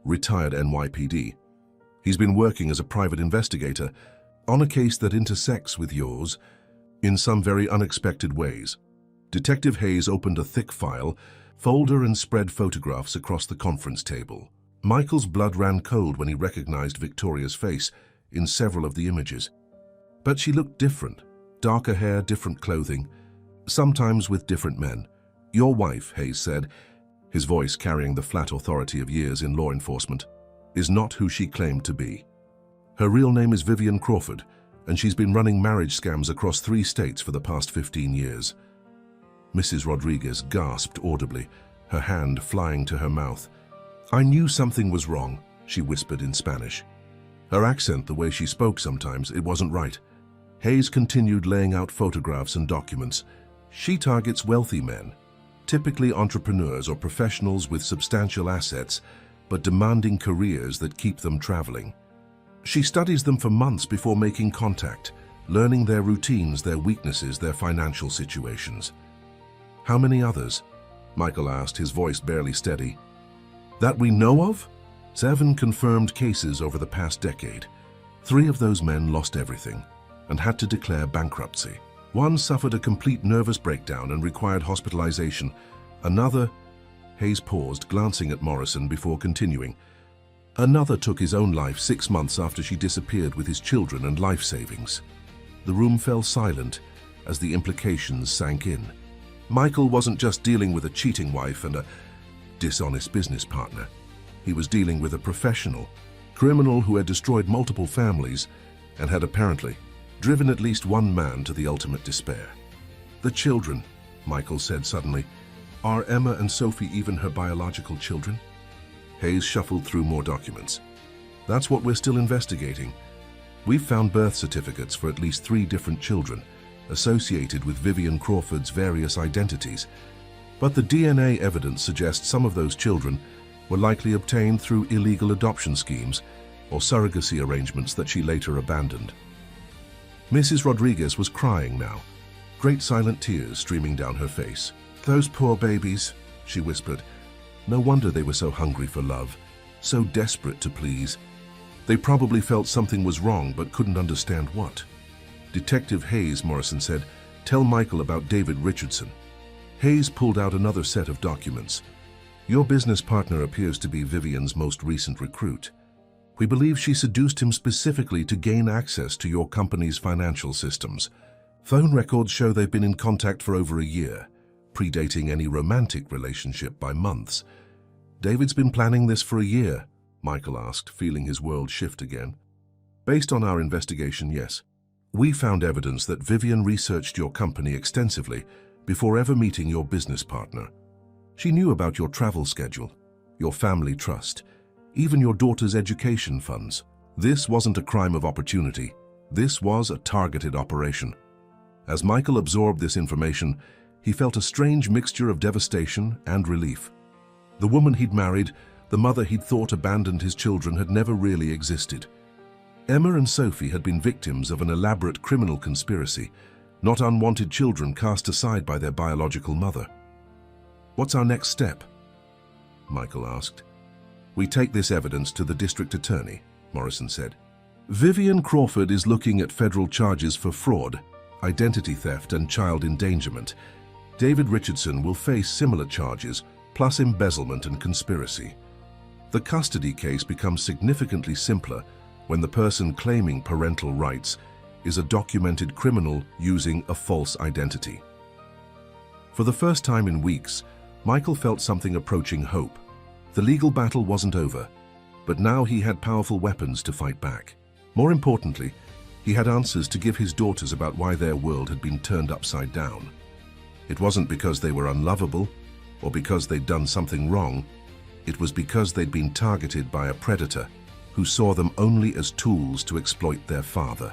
retired NYPD. He's been working as a private investigator on a case that intersects with yours in some very unexpected ways." Detective Hayes opened a thick file, folder, and spread photographs across the conference table. Michael's blood ran cold when he recognized Victoria's face in several of the images. But she looked different. Darker hair, different clothing, sometimes with different men. "Your wife," Hayes said, his voice carrying the flat authority of years in law enforcement, "is not who she claimed to be. Her real name is Vivian Crawford, and she's been running marriage scams across 3 states for the past 15 years. Mrs. Rodriguez gasped audibly, her hand flying to her mouth. "I knew something was wrong," she whispered in Spanish. Her accent, the way she spoke sometimes, it wasn't right. Hayes continued laying out photographs and documents. She targets wealthy men, typically entrepreneurs or professionals with substantial assets, but demanding careers that keep them traveling. She studies them for months before making contact, learning their routines, their weaknesses, their financial situations. "How many others?" Michael asked, his voice barely steady. "That we know of? 7 confirmed cases over the past decade. 3 of those men lost everything and had to declare bankruptcy. 1 suffered a complete nervous breakdown and required hospitalization. Another..." Hayes paused, glancing at Morrison before continuing. "Another took his own life 6 months after she disappeared with his children and life savings." The room fell silent as the implications sank in. Michael wasn't just dealing with a cheating wife and a dishonest business partner. He was dealing with a professional, criminal who had destroyed multiple families and had apparently driven at least one man to the ultimate despair. "The children," Michael said suddenly. "Are Emma and Sophie even her biological children?" Hayes shuffled through more documents. "That's what we're still investigating. We've found birth certificates for at least 3 different children associated with Vivian Crawford's various identities, but the DNA evidence suggests some of those children were likely obtained through illegal adoption schemes or surrogacy arrangements that she later abandoned." Mrs. Rodriguez was crying now, great silent tears streaming down her face. "Those poor babies," she whispered. "No wonder they were so hungry for love, so desperate to please. They probably felt something was wrong but couldn't understand what." "Detective Hayes," Morrison said, "tell Michael about David Richardson." Hayes pulled out another set of documents. "Your business partner appears to be Vivian's most recent recruit. We believe she seduced him specifically to gain access to your company's financial systems. Phone records show they've been in contact for over a year, predating any romantic relationship by months." "David's been planning this for a year?" Michael asked, feeling his world shift again. "Based on our investigation, yes. We found evidence that Vivian researched your company extensively before ever meeting your business partner. She knew about your travel schedule, your family trust, even your daughter's education funds. This wasn't a crime of opportunity. This was a targeted operation." As Michael absorbed this information, he felt a strange mixture of devastation and relief. The woman he'd married, the mother he'd thought abandoned his children, had never really existed. Emma and Sophie had been victims of an elaborate criminal conspiracy, not unwanted children cast aside by their biological mother. "What's our next step?" Michael asked. "We take this evidence to the district attorney," Morrison said. "Vivian Crawford is looking at federal charges for fraud, identity theft, and child endangerment. David Richardson will face similar charges, plus embezzlement and conspiracy. The custody case becomes significantly simpler when the person claiming parental rights is a documented criminal using a false identity." For the first time in weeks, Michael felt something approaching hope. The legal battle wasn't over, but now he had powerful weapons to fight back. More importantly, he had answers to give his daughters about why their world had been turned upside down. It wasn't because they were unlovable or because they'd done something wrong. It was because they'd been targeted by a predator who saw them only as tools to exploit their father.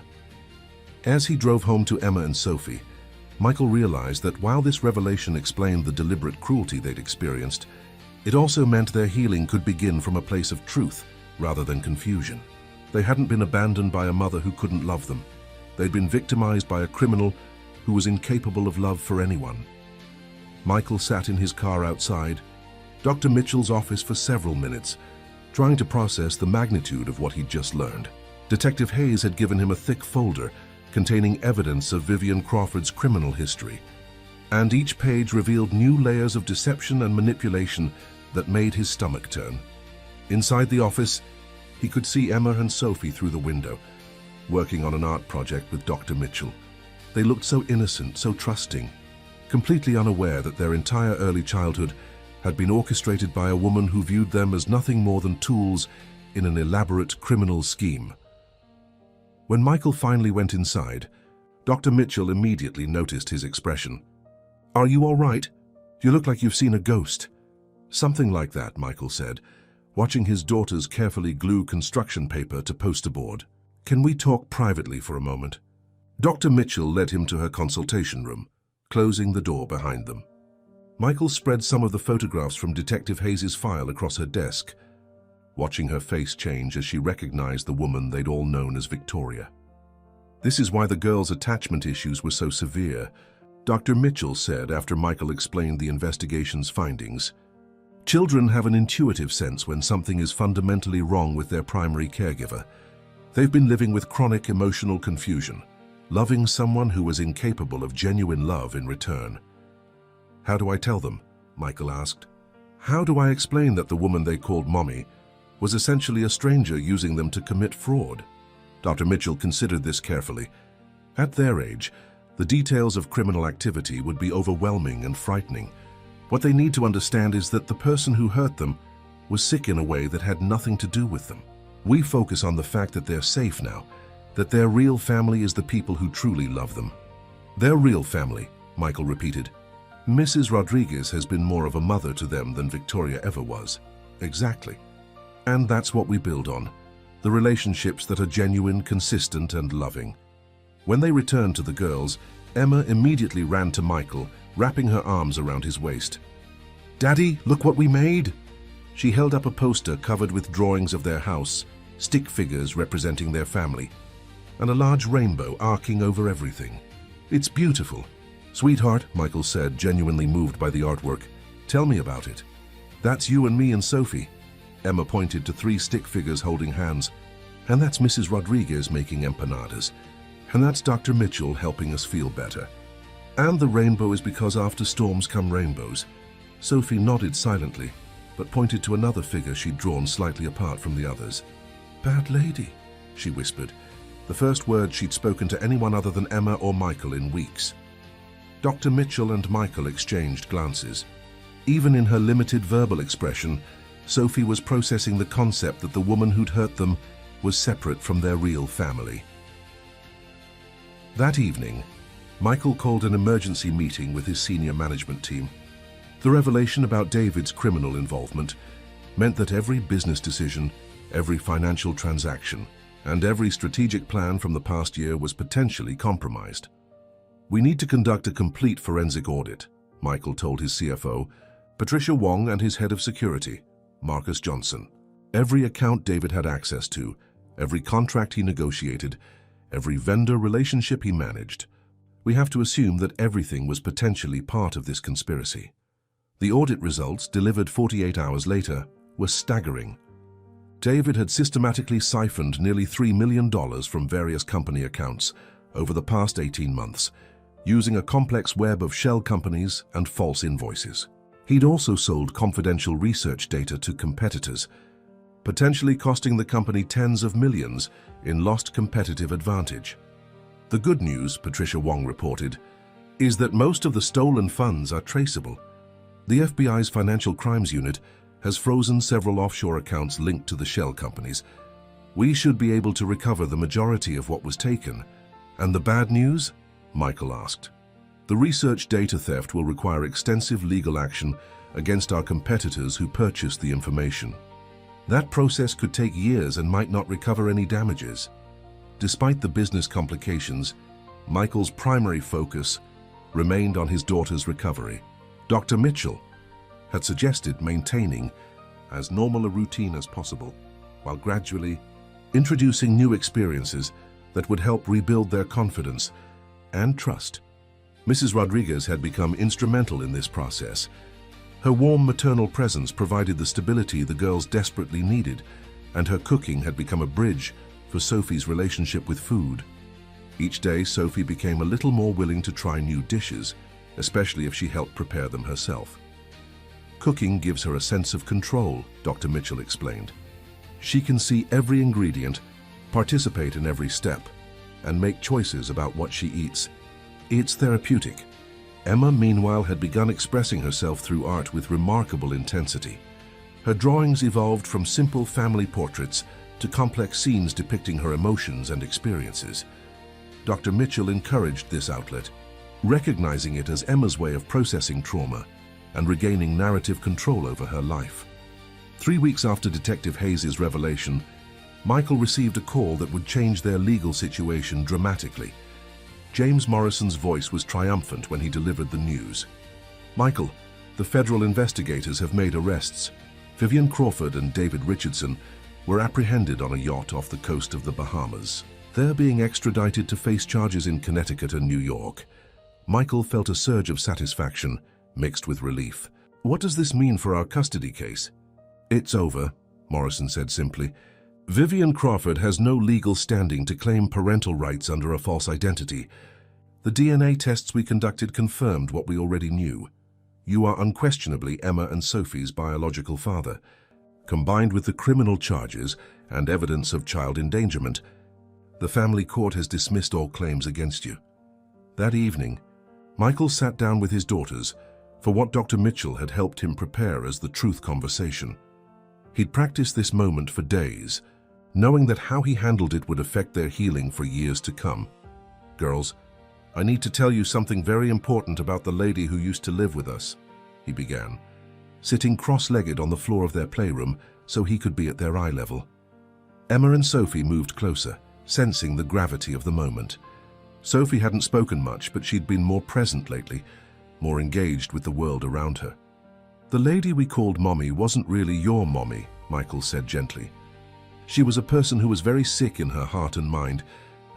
As he drove home to Emma and Sophie, Michael realized that while this revelation explained the deliberate cruelty they'd experienced, it also meant their healing could begin from a place of truth rather than confusion. They hadn't been abandoned by a mother who couldn't love them. They'd been victimized by a criminal who was incapable of love for anyone. Michael sat in his car outside Dr. Mitchell's office for several minutes, trying to process the magnitude of what he'd just learned. Detective Hayes had given him a thick folder containing evidence of Vivian Crawford's criminal history, and each page revealed new layers of deception and manipulation that made his stomach turn. Inside the office, he could see Emma and Sophie through the window, working on an art project with Dr. Mitchell. They looked so innocent, so trusting, completely unaware that their entire early childhood had been orchestrated by a woman who viewed them as nothing more than tools in an elaborate criminal scheme. When Michael finally went inside, Dr. Mitchell immediately noticed his expression. "Are you all right? You look like you've seen a ghost." "Something like that," Michael said, watching his daughters carefully glue construction paper to poster board. "Can we talk privately for a moment?" Dr. Mitchell led him to her consultation room, closing the door behind them. Michael spread some of the photographs from Detective Hayes' file across her desk, watching her face change as she recognized the woman they'd all known as Victoria. "This is why the girls' attachment issues were so severe," Dr. Mitchell said after Michael explained the investigation's findings. "Children have an intuitive sense when something is fundamentally wrong with their primary caregiver. They've been living with chronic emotional confusion, loving someone who was incapable of genuine love in return." "How do I tell them?" Michael asked. "How do I explain that the woman they called Mommy was essentially a stranger using them to commit fraud?" Dr. Mitchell considered this carefully. At their age, the details of criminal activity would be overwhelming and frightening. What they need to understand is that the person who hurt them was sick in a way that had nothing to do with them. We focus on the fact that they're safe now, that their real family is the people who truly love them. "Their real family," Michael repeated. "Mrs. Rodriguez has been more of a mother to them than Victoria ever was." "Exactly. And that's what we build on, the relationships that are genuine, consistent, and loving." When they returned to the girls, Emma immediately ran to Michael, wrapping her arms around his waist. "Daddy, look what we made!" She held up a poster covered with drawings of their house, stick figures representing their family, and a large rainbow arcing over everything. "It's beautiful." "Sweetheart," Michael said, genuinely moved by the artwork, "tell me about it." "That's you and me and Sophie." Emma pointed to 3 stick figures holding hands. "And that's Mrs. Rodriguez making empanadas. And that's Dr. Mitchell helping us feel better. And the rainbow is because after storms come rainbows." Sophie nodded silently, but pointed to another figure she'd drawn slightly apart from the others. "Bad lady," she whispered, the first word she'd spoken to anyone other than Emma or Michael in weeks. Dr. Mitchell and Michael exchanged glances. Even in her limited verbal expression, Sophie was processing the concept that the woman who'd hurt them was separate from their real family. That evening, Michael called an emergency meeting with his senior management team. The revelation about David's criminal involvement meant that every business decision, every financial transaction, and every strategic plan from the past year was potentially compromised. "We need to conduct a complete forensic audit," Michael told his CFO, Patricia Wong, and his head of security, Marcus Johnson. "Every account David had access to, every contract he negotiated, every vendor relationship he managed. We have to assume that everything was potentially part of this conspiracy." The audit results, delivered 48 hours later, were staggering. David had systematically siphoned nearly $3 million from various company accounts over the past 18 months, using a complex web of shell companies and false invoices. He'd also sold confidential research data to competitors, potentially costing the company tens of millions in lost competitive advantage. "The good news," Patricia Wong reported, "is that most of the stolen funds are traceable. The FBI's Financial Crimes Unit has frozen several offshore accounts linked to the shell companies. We should be able to recover the majority of what was taken." "And the bad news?" Michael asked. "The research data theft will require extensive legal action against our competitors who purchased the information. That process could take years and might not recover any damages." Despite the business complications, Michael's primary focus remained on his daughter's recovery. Dr. Mitchell had suggested maintaining as normal a routine as possible, while gradually introducing new experiences that would help rebuild their confidence and trust. Mrs. Rodriguez had become instrumental in this process. Her warm maternal presence provided the stability the girls desperately needed, and her cooking had become a bridge for Sophie's relationship with food. Each day, Sophie became a little more willing to try new dishes, especially if she helped prepare them herself. "Cooking gives her a sense of control," Dr. Mitchell explained. "She can see every ingredient, participate in every step, and make choices about what she eats. It's therapeutic." Emma, meanwhile, had begun expressing herself through art with remarkable intensity. Her drawings evolved from simple family portraits to complex scenes depicting her emotions and experiences. Dr. Mitchell encouraged this outlet, recognizing it as Emma's way of processing trauma and regaining narrative control over her life. 3 weeks after Detective Hayes' revelation, Michael received a call that would change their legal situation dramatically. James Morrison's voice was triumphant when he delivered the news. "Michael, the federal investigators have made arrests. Vivian Crawford and David Richardson were apprehended on a yacht off the coast of the Bahamas. They're being extradited to face charges in Connecticut and New York." Michael felt a surge of satisfaction, mixed with relief. "What does this mean for our custody case?" "It's over," Morrison said simply. "Vivian Crawford has no legal standing to claim parental rights under a false identity. The DNA tests we conducted confirmed what we already knew. You are unquestionably Emma and Sophie's biological father. Combined with the criminal charges and evidence of child endangerment, the family court has dismissed all claims against you." That evening, Michael sat down with his daughters for what Dr. Mitchell had helped him prepare as the truth conversation. He'd practiced this moment for days, knowing that how he handled it would affect their healing for years to come. "Girls, I need to tell you something very important about the lady who used to live with us," he began, sitting cross-legged on the floor of their playroom so he could be at their eye level. Emma and Sophie moved closer, sensing the gravity of the moment. Sophie hadn't spoken much, but she'd been more present lately, more engaged with the world around her. "The lady we called Mommy wasn't really your mommy," Michael said gently. "She was a person who was very sick in her heart and mind,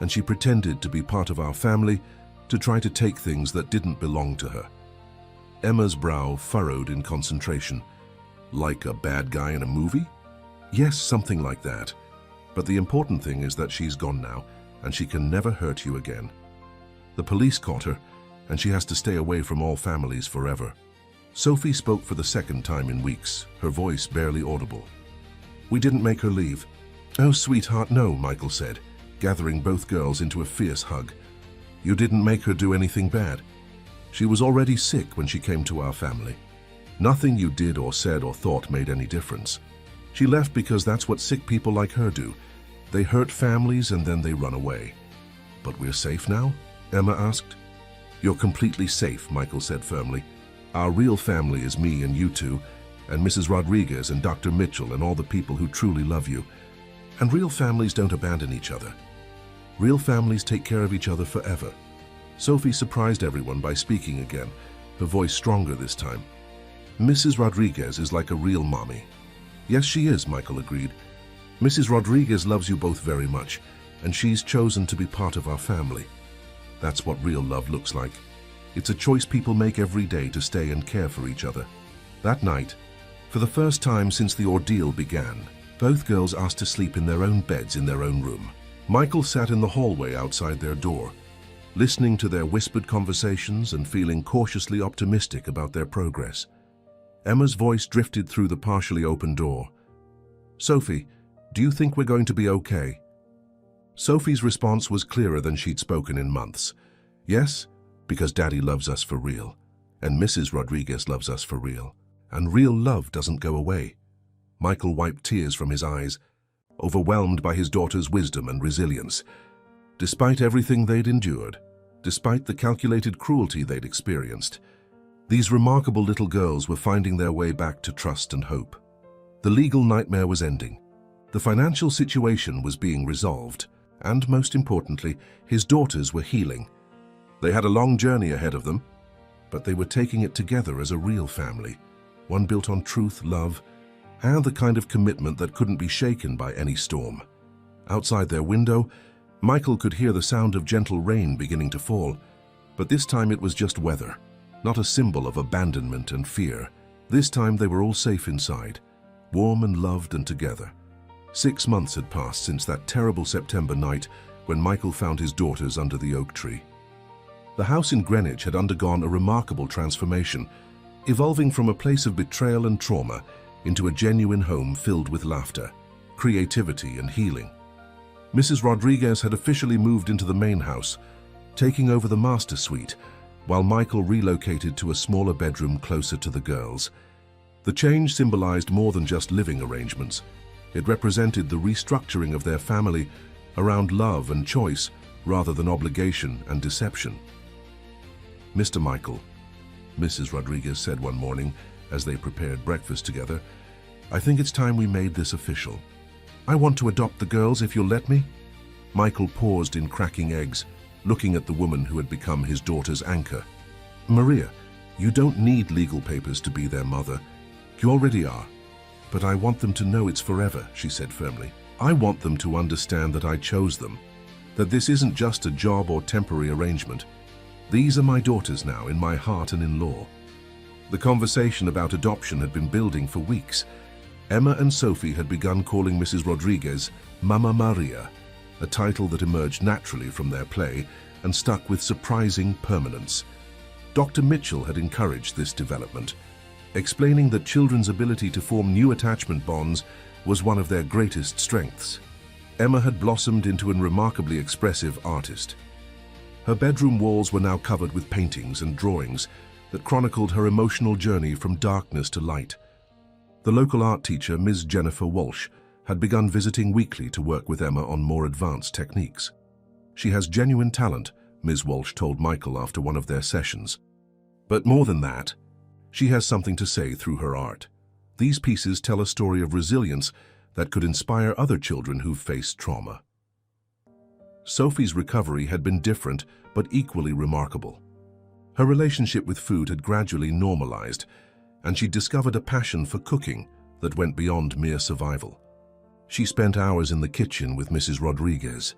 and she pretended to be part of our family to try to take things that didn't belong to her." Emma's brow furrowed in concentration. "Like a bad guy in a movie?" "Yes, something like that. But the important thing is that she's gone now, and she can never hurt you again. The police caught her, and she has to stay away from all families forever." Sophie spoke for the second time in weeks, her voice barely audible. "We didn't make her leave." "Oh, sweetheart, no," Michael said, gathering both girls into a fierce hug. "You didn't make her do anything bad. She was already sick when she came to our family. Nothing you did or said or thought made any difference. She left because that's what sick people like her do. They hurt families and then they run away." "But we're safe now?" Emma asked. "You're completely safe," Michael said firmly. "Our real family is me and you two, and Mrs. Rodriguez and Dr. Mitchell and all the people who truly love you. And real families don't abandon each other. Real families take care of each other forever." Sophie surprised everyone by speaking again, her voice stronger this time. "Mrs. Rodriguez is like a real mommy." "Yes, she is," Michael agreed. "Mrs. Rodriguez loves you both very much, and she's chosen to be part of our family. That's what real love looks like. It's a choice people make every day to stay and care for each other." That night, for the first time since the ordeal began, both girls asked to sleep in their own beds in their own room. Michael sat in the hallway outside their door, listening to their whispered conversations and feeling cautiously optimistic about their progress. Emma's voice drifted through the partially open door. "Sophie, do you think we're going to be okay?" Sophie's response was clearer than she'd spoken in months. "Yes, because Daddy loves us for real, and Mrs. Rodriguez loves us for real, and real love doesn't go away." Michael wiped tears from his eyes, overwhelmed by his daughter's wisdom and resilience. Despite everything they'd endured, despite the calculated cruelty they'd experienced, these remarkable little girls were finding their way back to trust and hope. The legal nightmare was ending. The financial situation was being resolved, and most importantly, his daughters were healing. They had a long journey ahead of them, but they were taking it together as a real family, one built on truth, love, and the kind of commitment that couldn't be shaken by any storm. Outside their window, Michael could hear the sound of gentle rain beginning to fall, but this time it was just weather, not a symbol of abandonment and fear. This time they were all safe inside, warm and loved and together. 6 months had passed since that terrible September night when Michael found his daughters under the oak tree. The house in Greenwich had undergone a remarkable transformation, evolving from a place of betrayal and trauma into a genuine home filled with laughter, creativity, and healing. Mrs. Rodriguez had officially moved into the main house, taking over the master suite, while Michael relocated to a smaller bedroom closer to the girls. The change symbolized more than just living arrangements. It represented the restructuring of their family around love and choice rather than obligation and deception. "Mr. Michael," Mrs. Rodriguez said one morning as they prepared breakfast together, "I think it's time we made this official. I want to adopt the girls if you'll let me." Michael paused in cracking eggs, looking at the woman who had become his daughter's anchor. "Maria, you don't need legal papers to be their mother. You already are. But I want them to know it's forever," she said firmly. "I want them to understand that I chose them, that this isn't just a job or temporary arrangement. These are my daughters now, in my heart and in law." The conversation about adoption had been building for weeks. Emma and Sophie had begun calling Mrs. Rodriguez Mama Maria, a title that emerged naturally from their play and stuck with surprising permanence. Dr. Mitchell had encouraged this development, explaining that children's ability to form new attachment bonds was one of their greatest strengths. Emma had blossomed into a remarkably expressive artist. Her bedroom walls were now covered with paintings and drawings that chronicled her emotional journey from darkness to light. The local art teacher, Ms. Jennifer Walsh, had begun visiting weekly to work with Emma on more advanced techniques. "She has genuine talent," Ms. Walsh told Michael after one of their sessions. "But more than that, she has something to say through her art. These pieces tell a story of resilience that could inspire other children who've faced trauma." Sophie's recovery had been different but equally remarkable. Her relationship with food had gradually normalized, and she discovered a passion for cooking that went beyond mere survival. She spent hours in the kitchen with Mrs. Rodriguez,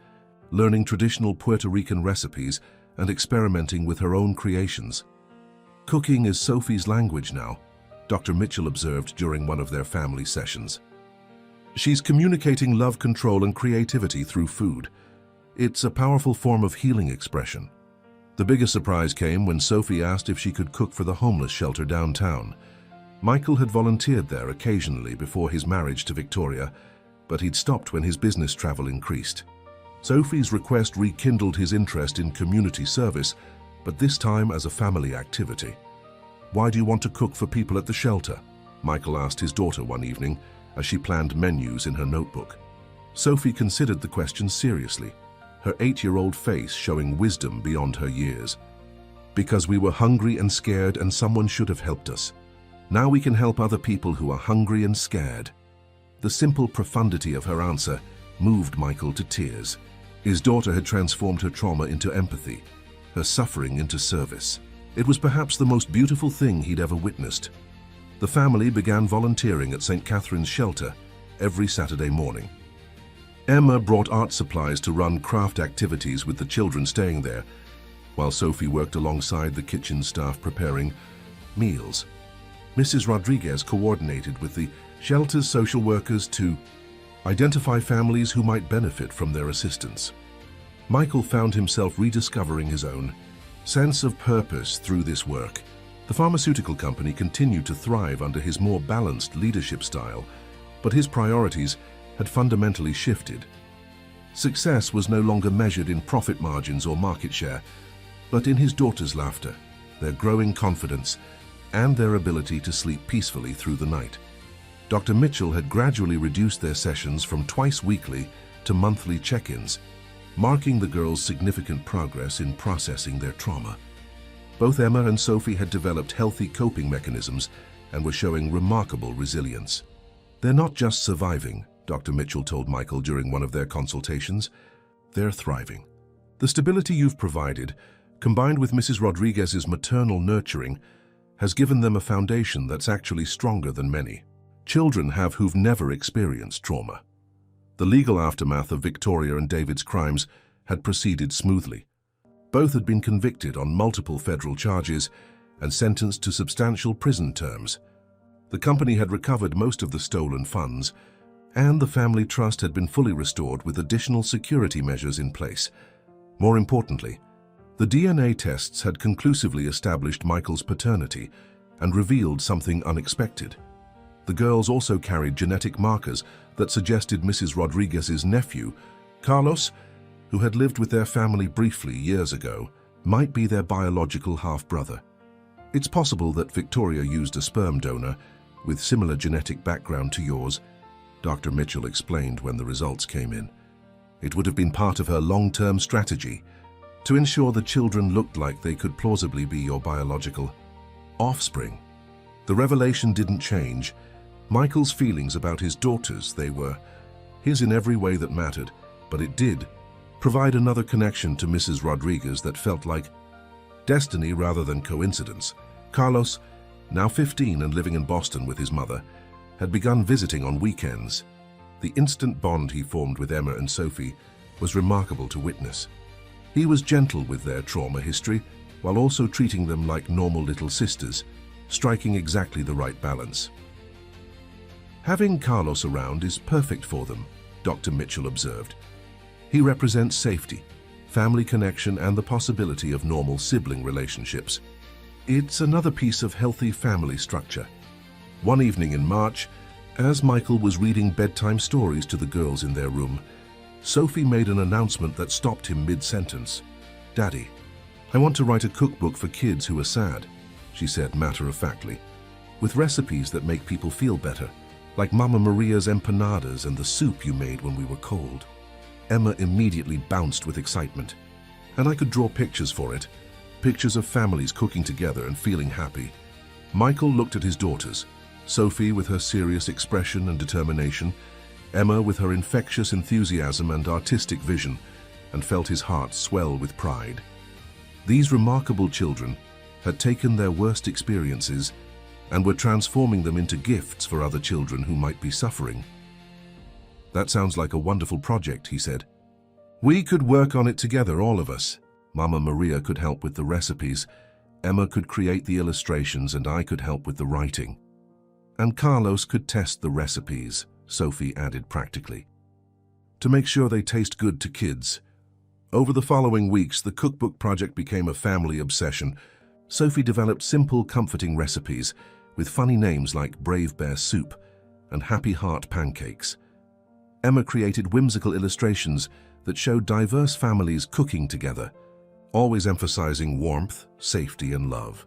learning traditional Puerto Rican recipes and experimenting with her own creations. "Cooking is Sophie's language now," Dr. Mitchell observed during one of their family sessions. "She's communicating love, control, and creativity through food. It's a powerful form of healing expression." The biggest surprise came when Sophie asked if she could cook for the homeless shelter downtown. Michael had volunteered there occasionally before his marriage to Victoria, but he'd stopped when his business travel increased. Sophie's request rekindled his interest in community service, but this time as a family activity. "Why do you want to cook for people at the shelter?" Michael asked his daughter one evening as she planned menus in her notebook. Sophie considered the question seriously, her 8-year-old face showing wisdom beyond her years. "Because we were hungry and scared and someone should have helped us. Now we can help other people who are hungry and scared." The simple profundity of her answer moved Michael to tears. His daughter had transformed her trauma into empathy, her suffering into service. It was perhaps the most beautiful thing he'd ever witnessed. The family began volunteering at St. Catherine's Shelter every Saturday morning. Emma brought art supplies to run craft activities with the children staying there, while Sophie worked alongside the kitchen staff preparing meals. Mrs. Rodriguez coordinated with the shelter's social workers to identify families who might benefit from their assistance. Michael found himself rediscovering his own sense of purpose through this work. The pharmaceutical company continued to thrive under his more balanced leadership style, but his priorities had fundamentally shifted. Success was no longer measured in profit margins or market share, but in his daughter's laughter, their growing confidence, and their ability to sleep peacefully through the night. Dr. Mitchell had gradually reduced their sessions from twice weekly to monthly check-ins, marking the girls' significant progress in processing their trauma. Both Emma and Sophie had developed healthy coping mechanisms and were showing remarkable resilience. "They're not just surviving," Dr. Mitchell told Michael during one of their consultations. "They're thriving. The stability you've provided, combined with Mrs. Rodriguez's maternal nurturing, has given them a foundation that's actually stronger than many children have who've never experienced trauma." The legal aftermath of Victoria and David's crimes had proceeded smoothly. Both had been convicted on multiple federal charges and sentenced to substantial prison terms. The company had recovered most of the stolen funds, and the family trust had been fully restored with additional security measures in place. More importantly, the DNA tests had conclusively established Michael's paternity and revealed something unexpected. The girls also carried genetic markers that suggested Mrs. Rodriguez's nephew, Carlos, who had lived with their family briefly years ago, might be their biological half-brother. It's possible that Victoria used a sperm donor with similar genetic background to yours Dr. Mitchell explained when the results came in. It would have been part of her long-term strategy to ensure the children looked like they could plausibly be your biological offspring. The revelation didn't change Michael's feelings about his daughters. They were his in every way that mattered, but it did provide another connection to Mrs. Rodriguez that felt like destiny rather than coincidence. Carlos, now 15 and living in Boston with his mother, had begun visiting on weekends. The instant bond he formed with Emma and Sophie was remarkable to witness. He was gentle with their trauma history, while also treating them like normal little sisters, striking exactly the right balance. Having Carlos around is perfect for them, Dr. Mitchell observed. He represents safety, family connection, and the possibility of normal sibling relationships. It's another piece of healthy family structure. One evening in March, as Michael was reading bedtime stories to the girls in their room, Sophie made an announcement that stopped him mid-sentence. "Daddy, I want to write a cookbook for kids who are sad," she said matter-of-factly, "with recipes that make people feel better, like Mama Maria's empanadas and the soup you made when we were cold." Emma immediately bounced with excitement. "And I could draw pictures for it, pictures of families cooking together and feeling happy." Michael looked at his daughters, Sophie with her serious expression and determination, Emma with her infectious enthusiasm and artistic vision, and felt his heart swell with pride. These remarkable children had taken their worst experiences and were transforming them into gifts for other children who might be suffering. "That sounds like a wonderful project," he said. "We could work on it together, all of us. Mama Maria could help with the recipes, Emma could create the illustrations, and I could help with the writing. And Carlos could test the recipes," Sophie added practically, "to make sure they taste good to kids." Over the following weeks, the cookbook project became a family obsession. Sophie developed simple, comforting recipes with funny names like Brave Bear Soup and Happy Heart Pancakes. Emma created whimsical illustrations that showed diverse families cooking together, always emphasizing warmth, safety, and love.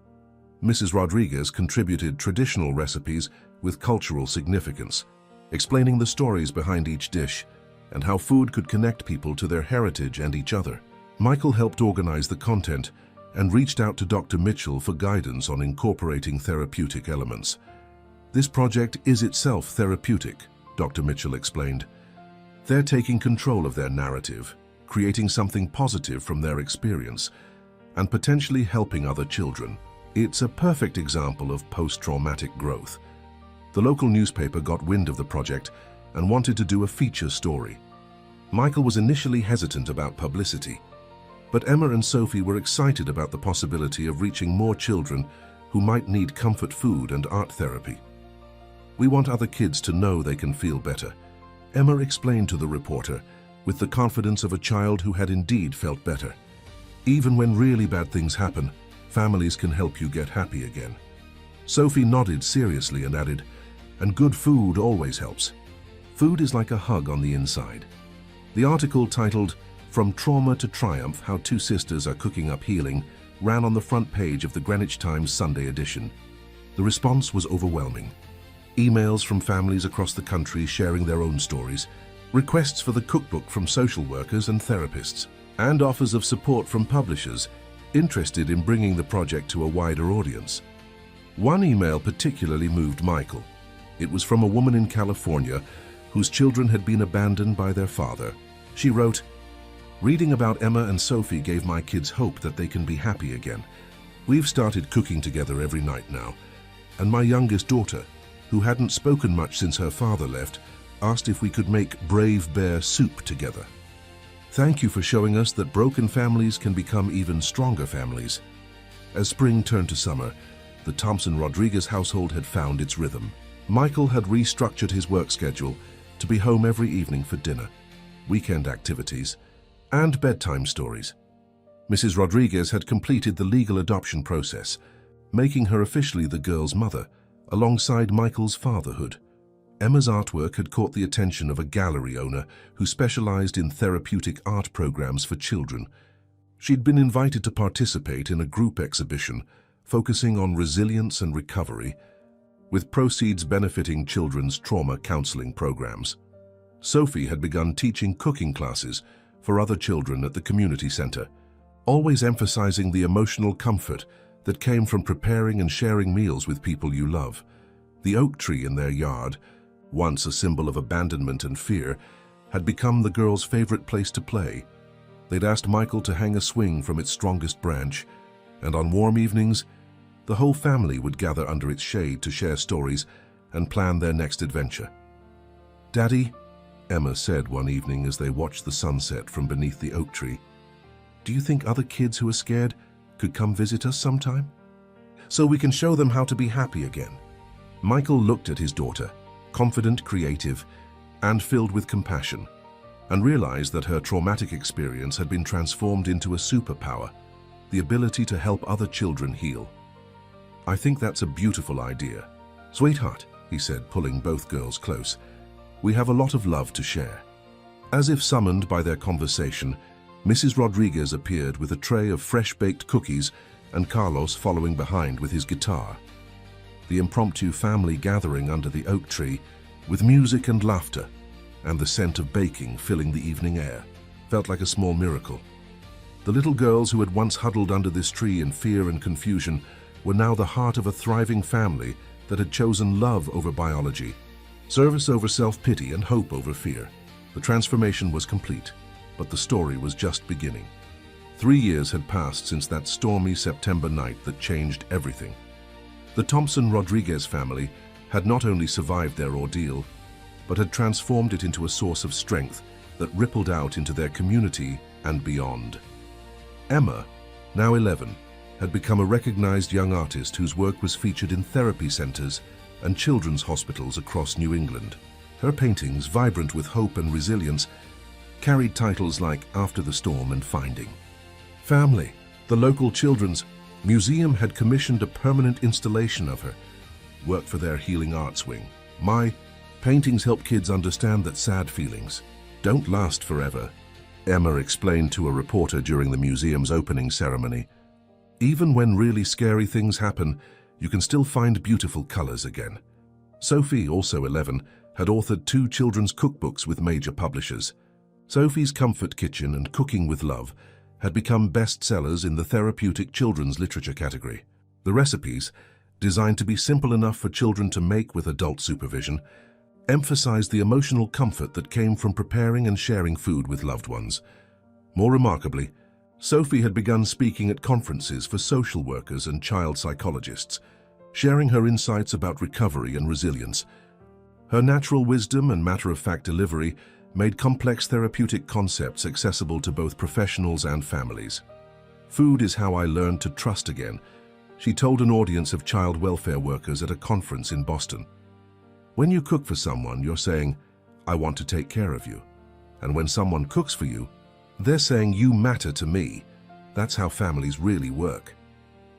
Mrs. Rodriguez contributed traditional recipes with cultural significance, explaining the stories behind each dish and how food could connect people to their heritage and each other. Michael helped organize the content and reached out to Dr. Mitchell for guidance on incorporating therapeutic elements. "This project is itself therapeutic," Dr. Mitchell explained. "They're taking control of their narrative, creating something positive from their experience, and potentially helping other children. It's a perfect example of post-traumatic growth." The local newspaper got wind of the project and wanted to do a feature story. Michael was initially hesitant about publicity, but Emma and Sophie were excited about the possibility of reaching more children who might need comfort food and art therapy. "We want other kids to know they can feel better," Emma explained to the reporter, with the confidence of a child who had indeed felt better. "Even when really bad things happen, families can help you get happy again." Sophie nodded seriously and added, "And good food always helps. Food is like a hug on the inside." The article titled "From Trauma to Triumph: How Two Sisters Are Cooking Up Healing" ran on the front page of the Greenwich Times Sunday edition. The response was overwhelming. Emails from families across the country sharing their own stories, requests for the cookbook from social workers and therapists, and offers of support from publishers interested in bringing the project to a wider audience. One email particularly moved Michael. It was from a woman in California whose children had been abandoned by their father. She wrote, "Reading about Emma and Sophie gave my kids hope that they can be happy again. We've started cooking together every night now, and my youngest daughter, who hadn't spoken much since her father left, asked if we could make Brave Bear Soup together. Thank you for showing us that broken families can become even stronger families." As spring turned to summer, the Thompson-Rodriguez household had found its rhythm. Michael had restructured his work schedule to be home every evening for dinner, weekend activities, and bedtime stories. Mrs. Rodriguez had completed the legal adoption process, making her officially the girl's mother, alongside Michael's fatherhood. Emma's artwork had caught the attention of a gallery owner who specialized in therapeutic art programs for children. She'd been invited to participate in a group exhibition focusing on resilience and recovery, with proceeds benefiting children's trauma counseling programs. Sophie had begun teaching cooking classes for other children at the community center, always emphasizing the emotional comfort that came from preparing and sharing meals with people you love. The oak tree in their yard, once a symbol of abandonment and fear, had become the girls' favorite place to play. They'd asked Michael to hang a swing from its strongest branch, and on warm evenings, the whole family would gather under its shade to share stories and plan their next adventure. "Daddy," Emma said one evening as they watched the sunset from beneath the oak tree, "do you think other kids who are scared could come visit us sometime? So we can show them how to be happy again." Michael looked at his daughter, confident, creative, and filled with compassion, and realized that her traumatic experience had been transformed into a superpower, the ability to help other children heal. "I think that's a beautiful idea. Sweetheart," he said, pulling both girls close, "we have a lot of love to share." As if summoned by their conversation, Mrs. Rodriguez appeared with a tray of fresh-baked cookies and Carlos following behind with his guitar. The impromptu family gathering under the oak tree, with music and laughter, and the scent of baking filling the evening air, felt like a small miracle. The little girls who had once huddled under this tree in fear and confusion were now the heart of a thriving family that had chosen love over biology, service over self-pity, and hope over fear. The transformation was complete, but the story was just beginning. 3 years had passed since that stormy September night that changed everything. The Thompson-Rodriguez family had not only survived their ordeal, but had transformed it into a source of strength that rippled out into their community and beyond. Emma, now 11, had become a recognized young artist whose work was featured in therapy centers and children's hospitals across New England. Her paintings, vibrant with hope and resilience, carried titles like After the Storm and Finding Family. The local children's museum had commissioned a permanent installation of her work for their healing arts wing. "My paintings help kids understand that sad feelings don't last forever," Emma explained to a reporter during the museum's opening ceremony. "Even when really scary things happen, you can still find beautiful colors again." Sophie, also 11, had authored 2 children's cookbooks with major publishers. Sophie's Comfort Kitchen and Cooking with Love had become bestsellers in the therapeutic children's literature category. The recipes, designed to be simple enough for children to make with adult supervision, emphasized the emotional comfort that came from preparing and sharing food with loved ones. More remarkably, Sophie had begun speaking at conferences for social workers and child psychologists, sharing her insights about recovery and resilience. Her natural wisdom and matter-of-fact delivery made complex therapeutic concepts accessible to both professionals and families. "Food is how I learned to trust again," she told an audience of child welfare workers at a conference in Boston. "When you cook for someone, you're saying, 'I want to take care of you.' And when someone cooks for you, they're saying, 'You matter to me.' That's how families really work."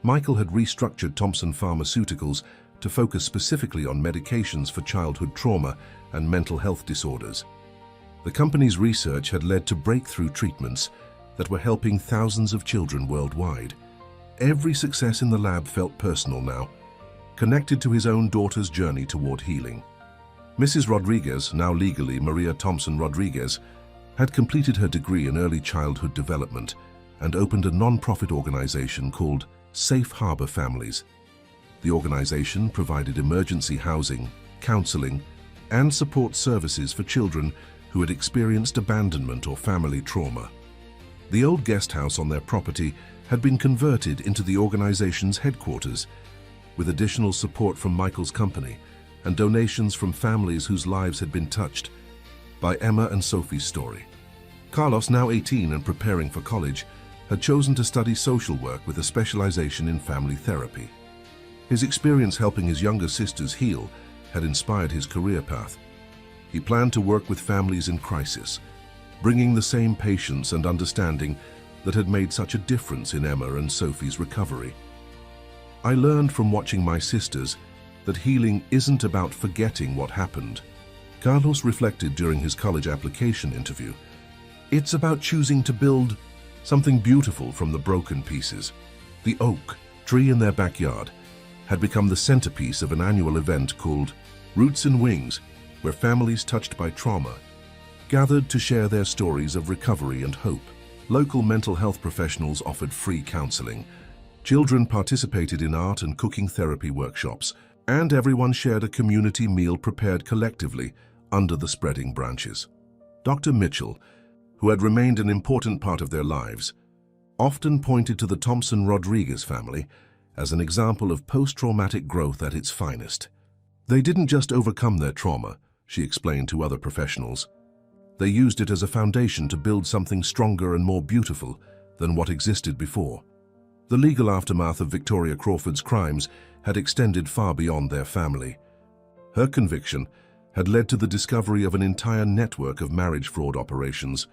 Michael had restructured Thompson Pharmaceuticals to focus specifically on medications for childhood trauma and mental health disorders. The company's research had led to breakthrough treatments that were helping thousands of children worldwide. Every success in the lab felt personal now, connected to his own daughter's journey toward healing. Mrs. Rodriguez, now legally Maria Thompson Rodriguez, had completed her degree in early childhood development and opened a non-profit organization called Safe Harbor Families. The organization provided emergency housing, counseling, and support services for children who had experienced abandonment or family trauma. The old guest house on their property had been converted into the organization's headquarters, with additional support from Michael's company and donations from families whose lives had been touched by Emma and Sophie's story. Carlos, now 18 and preparing for college, had chosen to study social work with a specialization in family therapy. His experience helping his younger sisters heal had inspired his career path. He planned to work with families in crisis, bringing the same patience and understanding that had made such a difference in Emma and Sophie's recovery. "I learned from watching my sisters that healing isn't about forgetting what happened," Carlos reflected during his college application interview. "It's about choosing to build something beautiful from the broken pieces." The oak tree in their backyard had become the centerpiece of an annual event called Roots and Wings, where families touched by trauma gathered to share their stories of recovery and hope. Local mental health professionals offered free counseling. Children participated in art and cooking therapy workshops, and everyone shared a community meal prepared collectively under the spreading branches. Dr. Mitchell, who had remained an important part of their lives, often pointed to the Thompson-Rodriguez family as an example of post-traumatic growth at its finest. They didn't just overcome their trauma, she explained to other professionals. They used it as a foundation to build something stronger and more beautiful than what existed before. The legal aftermath of Victoria Crawford's crimes had extended far beyond their family. Her conviction had led to the discovery of an entire network of marriage fraud operations,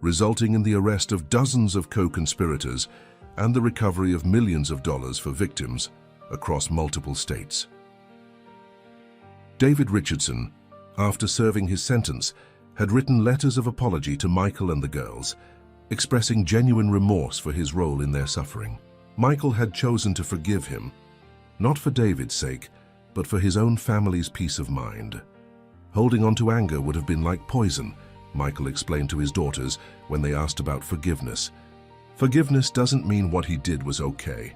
resulting in the arrest of dozens of co-conspirators and the recovery of millions of dollars for victims across multiple states. David Richardson, after serving his sentence, had written letters of apology to Michael and the girls, expressing genuine remorse for his role in their suffering. Michael had chosen to forgive him, not for David's sake, but for his own family's peace of mind. Holding on to anger would have been like poison, Michael explained to his daughters when they asked about forgiveness. Forgiveness doesn't mean what he did was okay.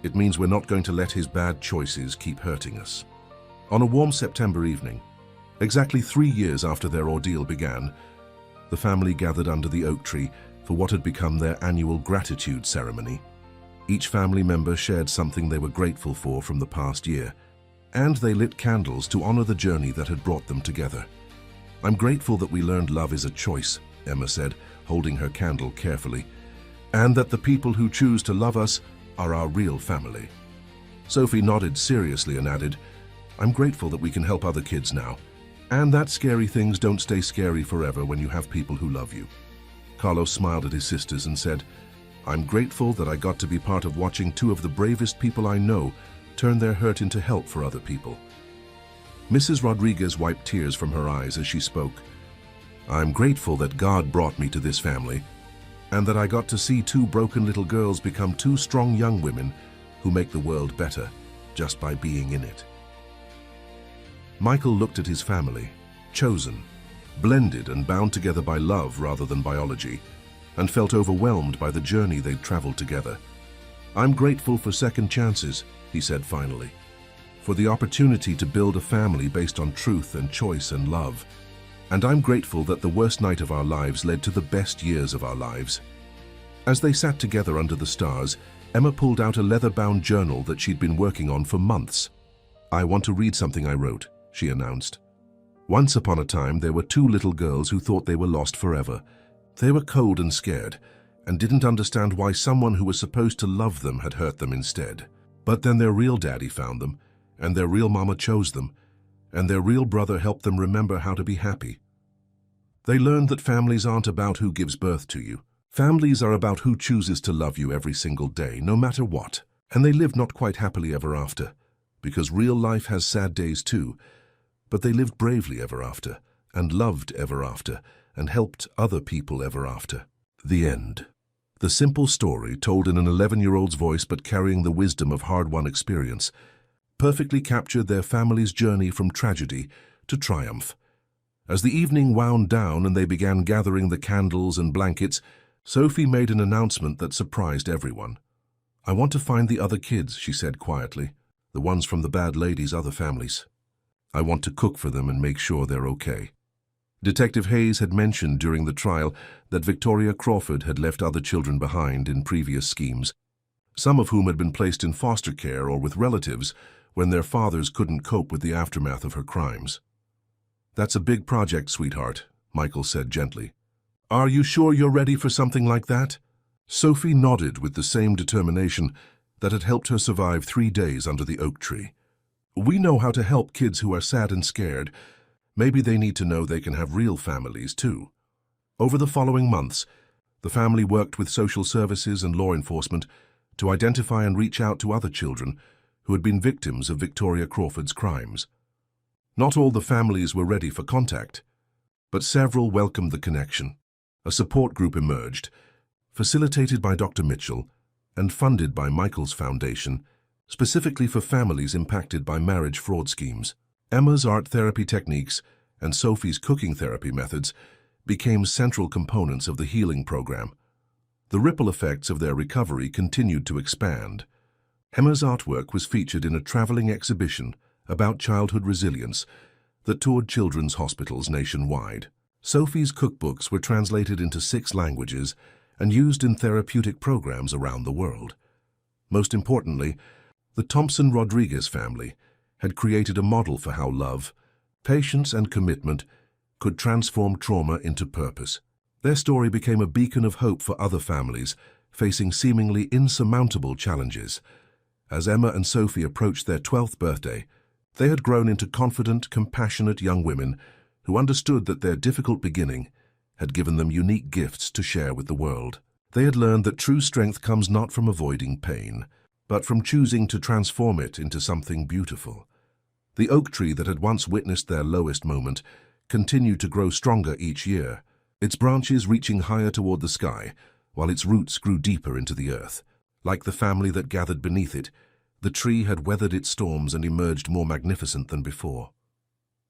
It means we're not going to let his bad choices keep hurting us. On a warm September evening, exactly 3 years after their ordeal began, the family gathered under the oak tree for what had become their annual gratitude ceremony. Each family member shared something they were grateful for from the past year, and they lit candles to honor the journey that had brought them together. "I'm grateful that we learned love is a choice," Emma said, holding her candle carefully, "and that the people who choose to love us are our real family." Sophie nodded seriously and added, "I'm grateful that we can help other kids now, and that scary things don't stay scary forever when you have people who love you." Carlos smiled at his sisters and said, "I'm grateful that I got to be part of watching two of the bravest people I know turn their hurt into help for other people." Mrs. Rodriguez wiped tears from her eyes as she spoke. "I'm grateful that God brought me to this family, and that I got to see two broken little girls become two strong young women who make the world better just by being in it." Michael looked at his family, chosen, blended and bound together by love rather than biology, and felt overwhelmed by the journey they'd traveled together. "I'm grateful for second chances," he said finally, "for the opportunity to build a family based on truth and choice and love. And I'm grateful that the worst night of our lives led to the best years of our lives." As they sat together under the stars, Emma pulled out a leather-bound journal that she'd been working on for months. "I want to read something I wrote," she announced. "Once upon a time, there were two little girls who thought they were lost forever. They were cold and scared, and didn't understand why someone who was supposed to love them had hurt them instead. But then their real daddy found them, and their real mama chose them, and their real brother helped them remember how to be happy. They learned that families aren't about who gives birth to you. Families are about who chooses to love you every single day, no matter what. And they lived not quite happily ever after, because real life has sad days too, but they lived bravely ever after, and loved ever after, and helped other people ever after." The end. The simple story, told in an 11-year-old's voice but carrying the wisdom of hard-won experience, perfectly captured their family's journey from tragedy to triumph. As the evening wound down and they began gathering the candles and blankets, Sophie made an announcement that surprised everyone. "I want to find the other kids," she said quietly, "the ones from the bad lady's other families. I want to cook for them and make sure they're okay." Detective Hayes had mentioned during the trial that Victoria Crawford had left other children behind in previous schemes, some of whom had been placed in foster care or with relatives when their fathers couldn't cope with the aftermath of her crimes. "That's a big project, sweetheart," Michael said gently. "Are you sure you're ready for something like that?" Sophie nodded with the same determination that had helped her survive 3 days under the oak tree. "We know how to help kids who are sad and scared. Maybe they need to know they can have real families too." Over the following months, the family worked with social services and law enforcement to identify and reach out to other children who had been victims of Victoria Crawford's crimes. Not all the families were ready for contact, but several welcomed the connection. A support group emerged, facilitated by Dr. Mitchell and funded by Michael's foundation, specifically for families impacted by marriage fraud schemes. Emma's art therapy techniques and Sophie's cooking therapy methods became central components of the healing program. The ripple effects of their recovery continued to expand. Emma's artwork was featured in a traveling exhibition about childhood resilience that toured children's hospitals nationwide. Sophie's cookbooks were translated into 6 languages and used in therapeutic programs around the world. Most importantly, the Thompson-Rodriguez family had created a model for how love, patience, and commitment could transform trauma into purpose. Their story became a beacon of hope for other families facing seemingly insurmountable challenges. As Emma and Sophie approached their 12th birthday, they had grown into confident, compassionate young women who understood that their difficult beginning had given them unique gifts to share with the world. They had learned that true strength comes not from avoiding pain, but from choosing to transform it into something beautiful. The oak tree that had once witnessed their lowest moment continued to grow stronger each year, its branches reaching higher toward the sky, while its roots grew deeper into the earth. Like the family that gathered beneath it, the tree had weathered its storms and emerged more magnificent than before.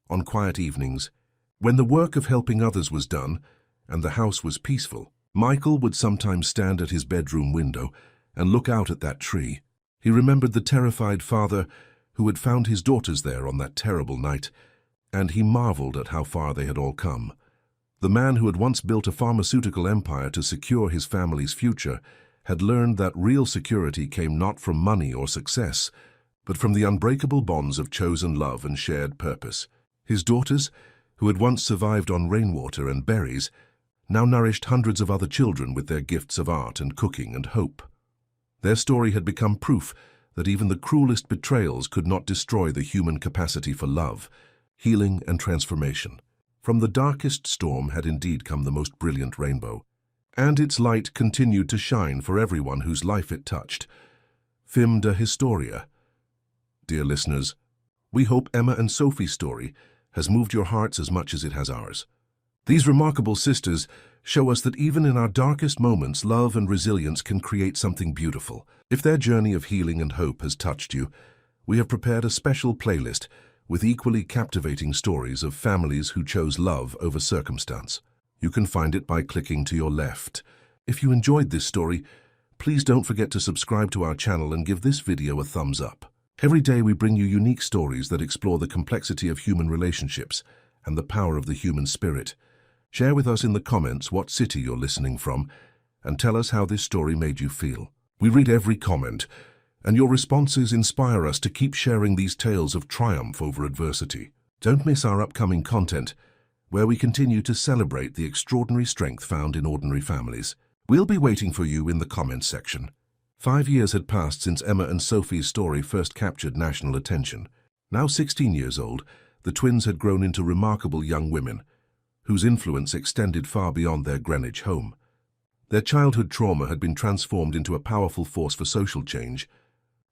On quiet evenings, when the work of helping others was done and the house was peaceful, Michael would sometimes stand at his bedroom window and look out at that tree. He remembered the terrified father who had found his daughters there on that terrible night, and he marveled at how far they had all come. The man who had once built a pharmaceutical empire to secure his family's future had learned that real security came not from money or success, but from the unbreakable bonds of chosen love and shared purpose. His daughters, who had once survived on rainwater and berries, now nourished hundreds of other children with their gifts of art and cooking and hope. Their story had become proof that even the cruelest betrayals could not destroy the human capacity for love, healing, and transformation. From the darkest storm had indeed come the most brilliant rainbow, and its light continued to shine for everyone whose life it touched. Fim de Historia. Dear listeners, we hope Emma and Sophie's story has moved your hearts as much as it has ours. These remarkable sisters show us that even in our darkest moments, love and resilience can create something beautiful. If their journey of healing and hope has touched you, we have prepared a special playlist with equally captivating stories of families who chose love over circumstance. You can find it by clicking to your left. If you enjoyed this story, please don't forget to subscribe to our channel and give this video a thumbs up. Every day we bring you unique stories that explore the complexity of human relationships and the power of the human spirit. Share with us in the comments what city you're listening from and tell us how this story made you feel. We read every comment, and your responses inspire us to keep sharing these tales of triumph over adversity. Don't miss our upcoming content, where we continue to celebrate the extraordinary strength found in ordinary families. We'll be waiting for you in the comments section. 5 years had passed since Emma and Sophie's story first captured national attention. Now 16 years old, the twins had grown into remarkable young women, whose influence extended far beyond their Greenwich home. Their childhood trauma had been transformed into a powerful force for social change,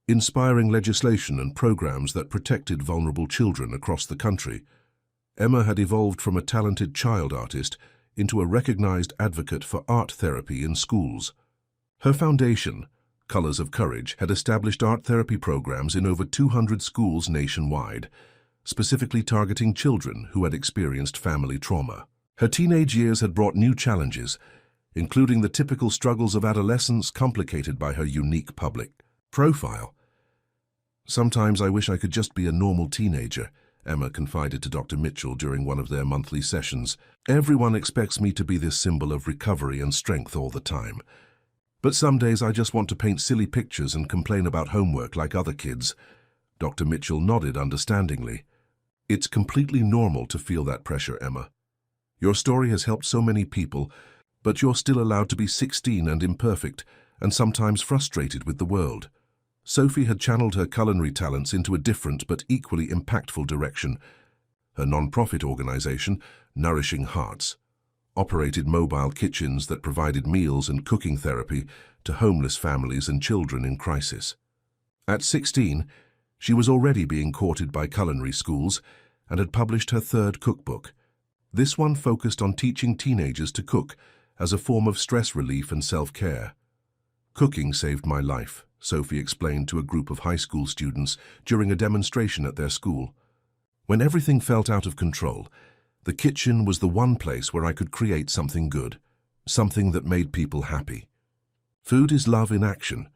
inspiring legislation and programs that protected vulnerable children across the country. Emma had evolved from a talented child artist into a recognized advocate for art therapy in schools. Her foundation, Colors of Courage, had established art therapy programs in over 200 schools nationwide, specifically targeting children who had experienced family trauma. Her teenage years had brought new challenges, including the typical struggles of adolescence complicated by her unique public profile. "Sometimes I wish I could just be a normal teenager," Emma confided to Dr. Mitchell during one of their monthly sessions. "Everyone expects me to be this symbol of recovery and strength all the time. But some days I just want to paint silly pictures and complain about homework like other kids." Dr. Mitchell nodded understandingly. "It's completely normal to feel that pressure, Emma. Your story has helped so many people, but you're still allowed to be 16 and imperfect, and sometimes frustrated with the world." Sophie had channeled her culinary talents into a different but equally impactful direction. Her non-profit organization, Nourishing Hearts, operated mobile kitchens that provided meals and cooking therapy to homeless families and children in crisis. At 16, she was already being courted by culinary schools and had published her 3rd cookbook. This one focused on teaching teenagers to cook as a form of stress relief and self-care. "Cooking saved my life," Sophie explained to a group of high school students during a demonstration at their school. When everything felt out of control, the kitchen was the one place where I could create something good, something that made people happy. Food is love in action.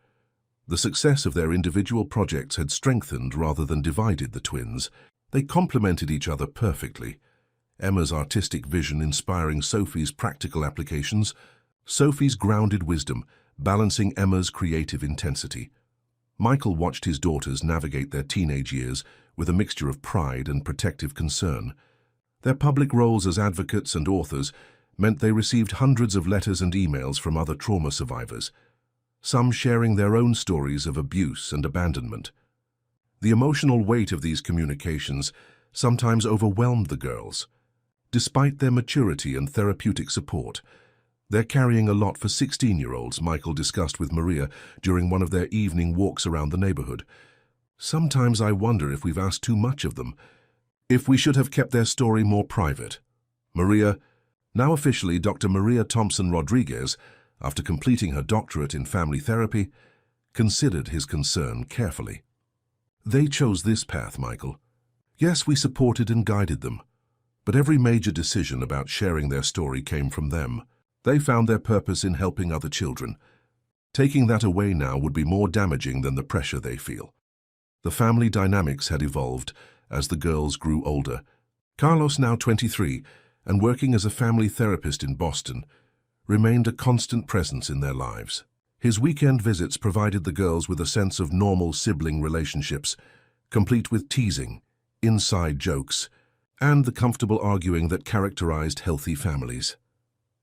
The success of their individual projects had strengthened rather than divided the twins. They complemented each other perfectly. Emma's artistic vision inspiring Sophie's practical applications, Sophie's grounded wisdom balancing Emma's creative intensity. Michael watched his daughters navigate their teenage years with a mixture of pride and protective concern. Their public roles as advocates and authors meant they received hundreds of letters and emails from other trauma survivors, some sharing their own stories of abuse and abandonment. The emotional weight of these communications sometimes overwhelmed the girls. Despite their maturity and therapeutic support, they're carrying a lot for 16-year-olds, Michael discussed with Maria during one of their evening walks around the neighborhood. Sometimes I wonder if we've asked too much of them, if we should have kept their story more private. Maria, now officially Dr. Maria Thompson Rodriguez, after completing her doctorate in family therapy, considered his concern carefully. They chose this path, Michael. Yes, we supported and guided them, but every major decision about sharing their story came from them. They found their purpose in helping other children. Taking that away now would be more damaging than the pressure they feel. The family dynamics had evolved as the girls grew older. Carlos, now 23, and working as a family therapist in Boston, remained a constant presence in their lives. His weekend visits provided the girls with a sense of normal sibling relationships, complete with teasing, inside jokes, and the comfortable arguing that characterized healthy families.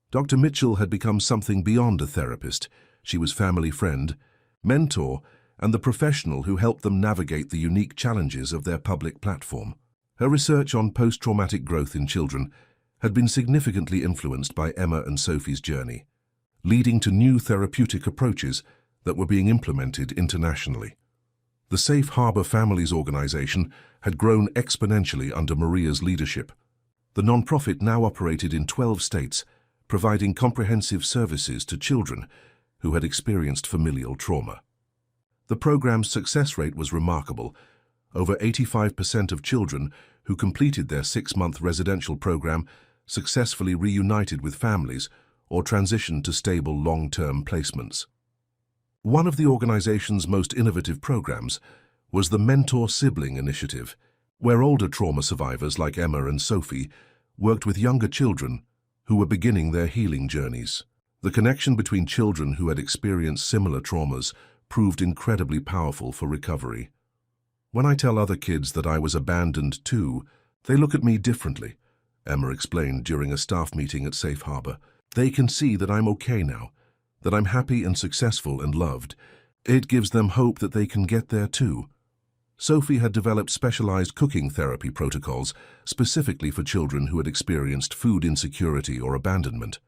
Dr. Mitchell had become something beyond a therapist. She was family friend, mentor, and the professional who helped them navigate the unique challenges of their public platform. Her research on post-traumatic growth in children had been significantly influenced by Emma and Sophie's journey, leading to new therapeutic approaches that were being implemented internationally. The Safe Harbor Families organization had grown exponentially under Maria's leadership. The nonprofit now operated in 12 states, providing comprehensive services to children who had experienced familial trauma. The program's success rate was remarkable. Over 85% of children who completed their 6-month residential program successfully reunited with families or transitioned to stable long-term placements. One of the organization's most innovative programs was the Mentor Sibling Initiative, where older trauma survivors like Emma and Sophie worked with younger children who were beginning their healing journeys. The connection between children who had experienced similar traumas proved incredibly powerful for recovery. When I tell other kids that I was abandoned too, they look at me differently, Emma explained during a staff meeting at Safe Harbor. They can see that I'm okay now, that I'm happy and successful and loved. It gives them hope that they can get there too. Sophie had developed specialized cooking therapy protocols specifically for children who had experienced food insecurity or abandonment.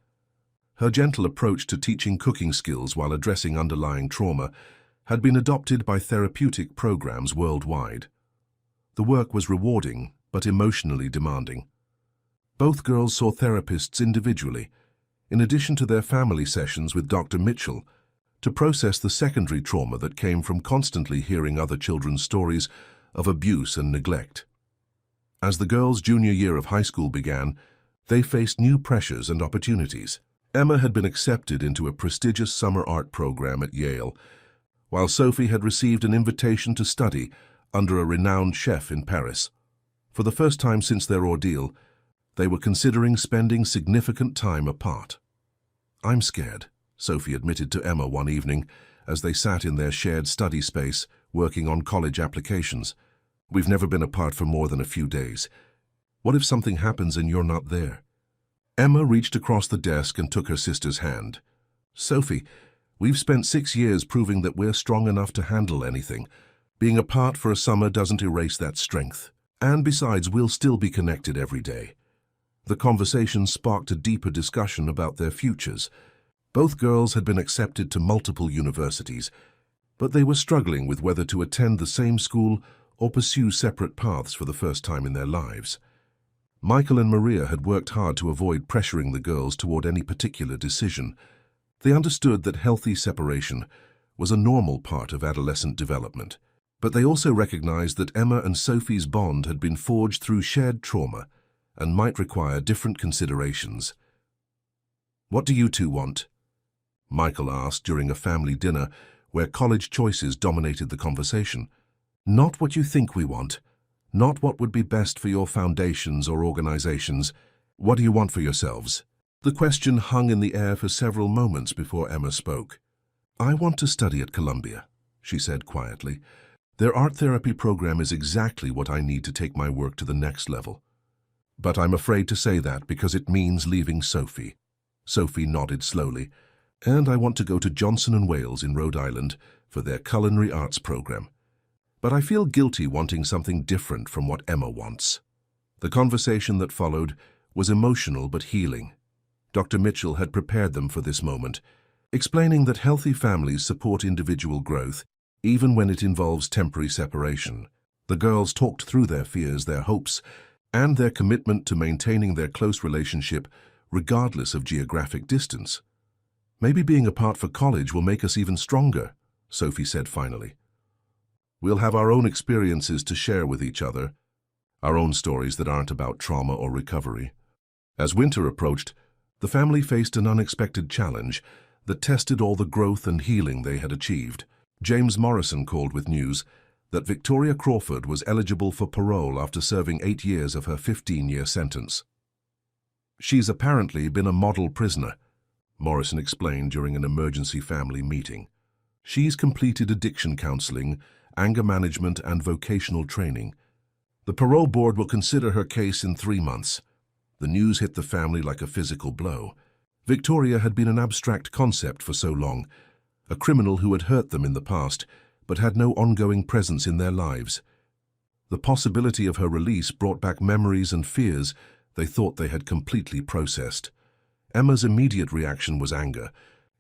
Her gentle approach to teaching cooking skills while addressing underlying trauma had been adopted by therapeutic programs worldwide. The work was rewarding but emotionally demanding. Both girls saw therapists individually, in addition to their family sessions with Dr. Mitchell, to process the secondary trauma that came from constantly hearing other children's stories of abuse and neglect. As the girls' junior year of high school began, they faced new pressures and opportunities. Emma had been accepted into a prestigious summer art program at Yale, while Sophie had received an invitation to study under a renowned chef in Paris. For the first time since their ordeal, they were considering spending significant time apart. "I'm scared," Sophie admitted to Emma one evening as they sat in their shared study space working on college applications. "We've never been apart for more than a few days. What if something happens and you're not there?" Emma reached across the desk and took her sister's hand. "Sophie, we've spent 6 years proving that we're strong enough to handle anything. Being apart for a summer doesn't erase that strength. And besides, we'll still be connected every day." The conversation sparked a deeper discussion about their futures. Both girls had been accepted to multiple universities, but they were struggling with whether to attend the same school or pursue separate paths for the first time in their lives. Michael and Maria had worked hard to avoid pressuring the girls toward any particular decision. They understood that healthy separation was a normal part of adolescent development. But they also recognized that Emma and Sophie's bond had been forged through shared trauma and might require different considerations. "What do you two want?" Michael asked during a family dinner where college choices dominated the conversation. "Not what you think we want. Not what would be best for your foundations or organizations. What do you want for yourselves?" The question hung in the air for several moments before Emma spoke. "I want to study at Columbia," she said quietly. "Their art therapy program is exactly what I need to take my work to the next level. But I'm afraid to say that because it means leaving Sophie." Sophie nodded slowly. "And I want to go to Johnson & Wales in Rhode Island for their culinary arts program. But I feel guilty wanting something different from what Emma wants." The conversation that followed was emotional but healing. Dr. Mitchell had prepared them for this moment, explaining that healthy families support individual growth, even when it involves temporary separation. The girls talked through their fears, their hopes, and their commitment to maintaining their close relationship regardless of geographic distance. "Maybe being apart for college will make us even stronger," Sophie said finally. "We'll have our own experiences to share with each other, our own stories that aren't about trauma or recovery." As winter approached, the family faced an unexpected challenge that tested all the growth and healing they had achieved. James Morrison called with news that Victoria Crawford was eligible for parole after serving 8 years of her 15-year sentence. "She's apparently been a model prisoner," Morrison explained during an emergency family meeting. "She's completed addiction counseling, anger management, and vocational training. The parole board will consider her case in 3 months." The news hit the family like a physical blow. Victoria had been an abstract concept for so long, a criminal who had hurt them in the past, but had no ongoing presence in their lives. The possibility of her release brought back memories and fears they thought they had completely processed. Emma's immediate reaction was anger.